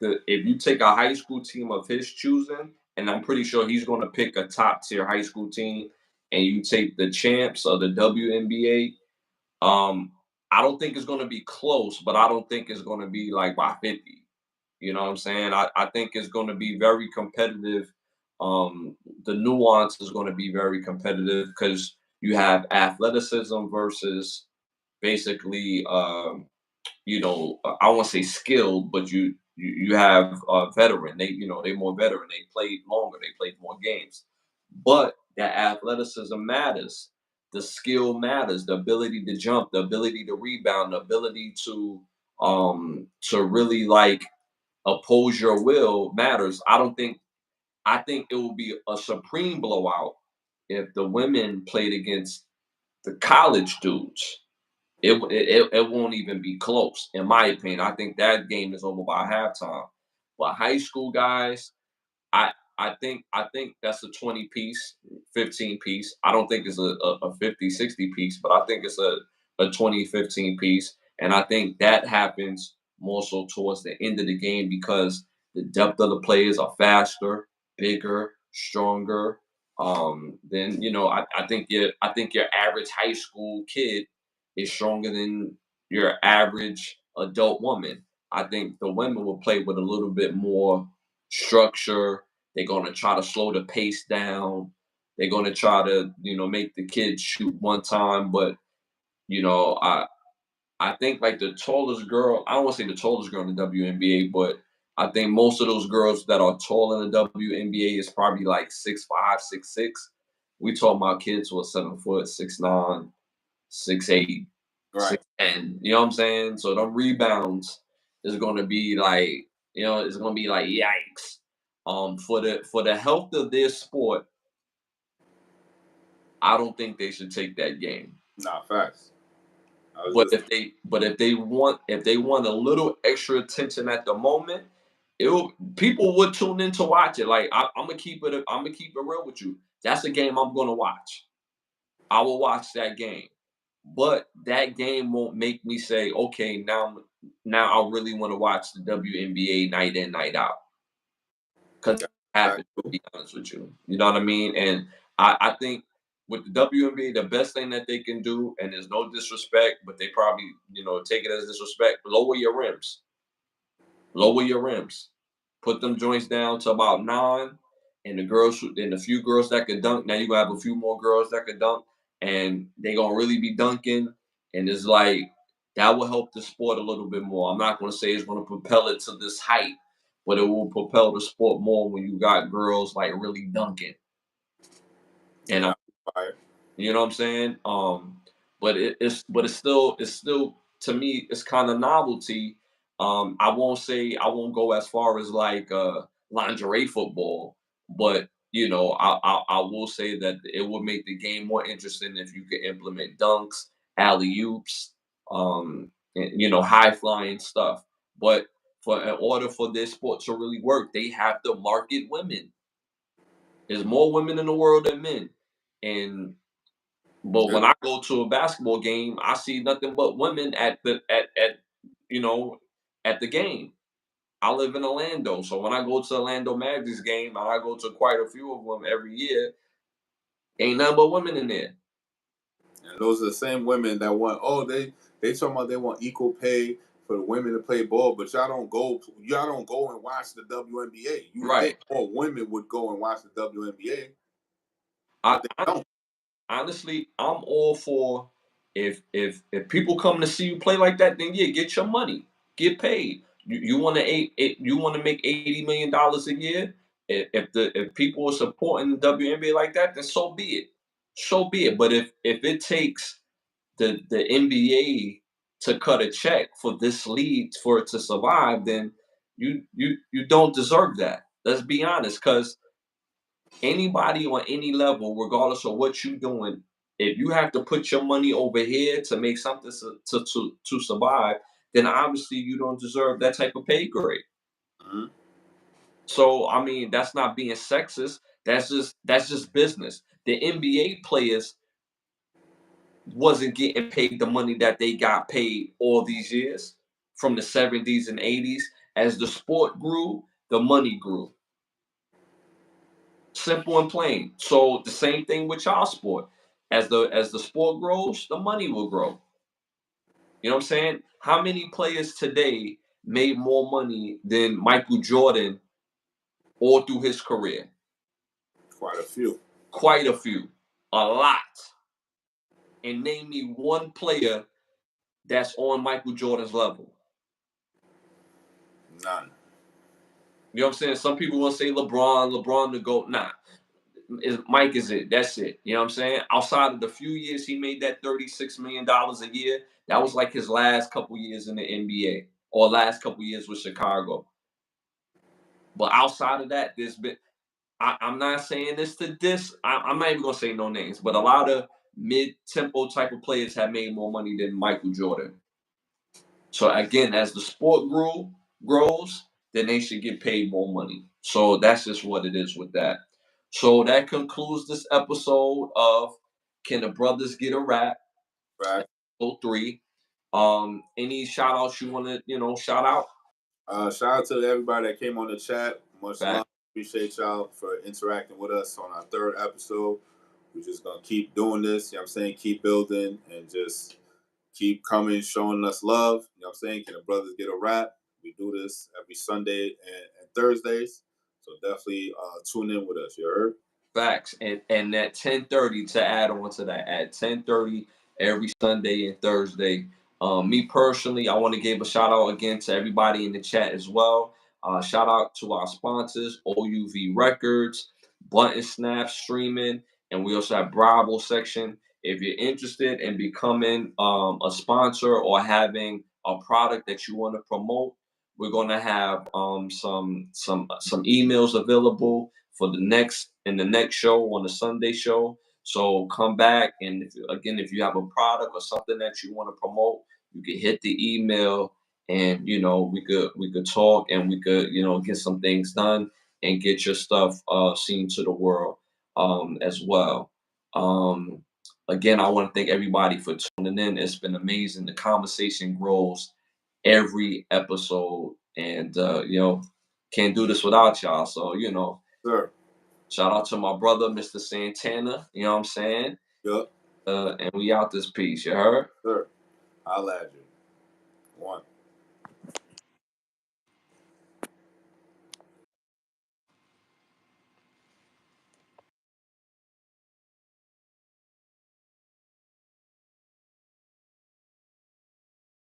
a high school team of his choosing, and I'm pretty sure he's going to pick a top tier high school team, and you take the champs of the WNBA, I don't think it's going to be close, but I don't think it's going to be like by 50. You know what I'm saying? I think it's going to be very competitive. The nuance is going to be very competitive because you have athleticism versus basically, I won't say skilled, but you have a veteran. They more veteran. They played longer. They played more games. But that athleticism matters. The skill matters. The ability to jump, the ability to rebound, the ability to really like oppose your will matters. I think it will be a supreme blowout if the women played against the college dudes. It won't even be close, in my opinion. I think that game is over by halftime. But high school guys, I I think that's a 20 piece, 15 piece. I don't think it's a 50, 60 piece, but I think it's a 20, 15 piece. And I think that happens more so towards the end of the game because the depth of the players are faster, bigger, stronger. Then I think your average high school kid is stronger than your average adult woman. I think the women will play with a little bit more structure. They're going to try to slow the pace down. They're gonna try to, make the kids shoot one time, but you know, I think like the tallest girl, I don't want to say the tallest girl in the WNBA, but I think most of those girls that are tall in the WNBA is probably like 6'5", 6'6". We talking about kids who are 7 foot, 6'9", 6'8", Right. 6'10". You know what I'm saying? So them rebounds is gonna be like, it's gonna be like yikes. For the health of their sport, I don't think they should take that game. Nah, facts. I was But just if they want a little extra attention at the moment, people would tune in to watch it. Like I'm gonna keep it real with you. That's a game I'm gonna watch. I will watch that game. But that game won't make me say, okay, now I really want to watch the WNBA night in, night out. Because got it happens, facts. to be honest with you. You know what I mean? And I think with the WNBA, the best thing that they can do, and there's no disrespect, but they probably, take it as disrespect, lower your rims. Lower your rims. Put them joints down to about 9, and the few girls that could dunk. Now you gonna have a few more girls that could dunk, and they gonna really be dunking. And it's like that will help the sport a little bit more. I'm not gonna say it's gonna propel it to this height, but it will propel the sport more when you got girls like really dunking. And Yeah. Fire. you know what I'm saying? But it's still to me it's kind of novelty. I won't go as far as like lingerie football, but I will say that it would make the game more interesting if you could implement dunks, alley oops, and, high flying stuff. But in order for this sport to really work, they have to market women. There's more women in the world than men, and but Yeah. when I go to a basketball game, I see nothing but women you know at the game. I live in Orlando, so when I go to Orlando Magic's game, and I go to quite a few of them every year, ain't nothing but women in there. And those are the same women that want. Oh, they talking about they want equal pay for the women to play ball, but y'all don't go. Y'all don't go and watch the WNBA. You would think Right. more women would go and watch the WNBA, I, but they I don't. honestly, I'm all for if people come to see you play like that, then yeah, get your money, get paid. You want to make $80 million a year. If people are supporting the WNBA like that, then so be it. So be it. But if it takes the NBA to cut a check for this league for it to survive, then you don't deserve that. Let's be honest, because anybody on any level, regardless of what you're doing, if you have to put your money over here to make something to survive, then obviously you don't deserve that type of pay grade. Mhm. So I mean, that's not being sexist. That's just business. The NBA players wasn't getting paid the money that they got paid all these years from the 70s and 80s. As the sport grew, the money grew. Simple and plain. So the same thing with y'all sport. As the sport grows, the money will grow. You know what I'm saying? How many players today made more money than Michael Jordan all through his career? Quite a few. Quite a few. A lot. And name me one player that's on Michael Jordan's level. None. You know what I'm saying? Some people will say LeBron the GOAT. Nah. Mike is it. That's it. You know what I'm saying? Outside of the few years he made that $36 million a year, that was like his last couple years in the NBA or last couple years with Chicago. But outside of that, there's been. I'm not saying this to this. I'm not even gonna say no names, but a lot of mid-tempo type of players have made more money than Michael Jordan. So again, as the sport grows, then they should get paid more money. So that's just what it is with that. So that concludes this episode of Can the Brothers Get a Rap? Right. Episode 3. Any shout outs you want to, shout out? Shout out to everybody that came on the chat. Much Back. love. Appreciate y'all for interacting with us on our 3rd episode. We're just gonna keep doing this. You know what I'm saying? Keep building and just keep coming, showing us love. You know what I'm saying? Can the brothers get a rap? We do this every Sunday and Thursdays. So definitely tune in with us. You heard? Facts. And at 10:30, to add on to that, at 10:30 every Sunday and Thursday. Me personally, I want to give a shout out again to everybody in the chat as well. Shout out to our sponsors, OUV Records, Blunt and Snap Streaming, and we also have Bravo section. If you're interested in becoming a sponsor or having a product that you want to promote, we're gonna have some emails available for the next show on the Sunday show. So come back, and if you have a product or something that you want to promote, you can hit the email, and we could talk, and we could get some things done and get your stuff seen to the world as well. Um, Again, I want to thank everybody for tuning in. It's been amazing. The conversation grows every episode, and can't do this without y'all. So Sir. shout out to my brother, Mr. Santana. You know what I'm saying? Yup. And we out this piece. You heard? Sir. I'll add you. One.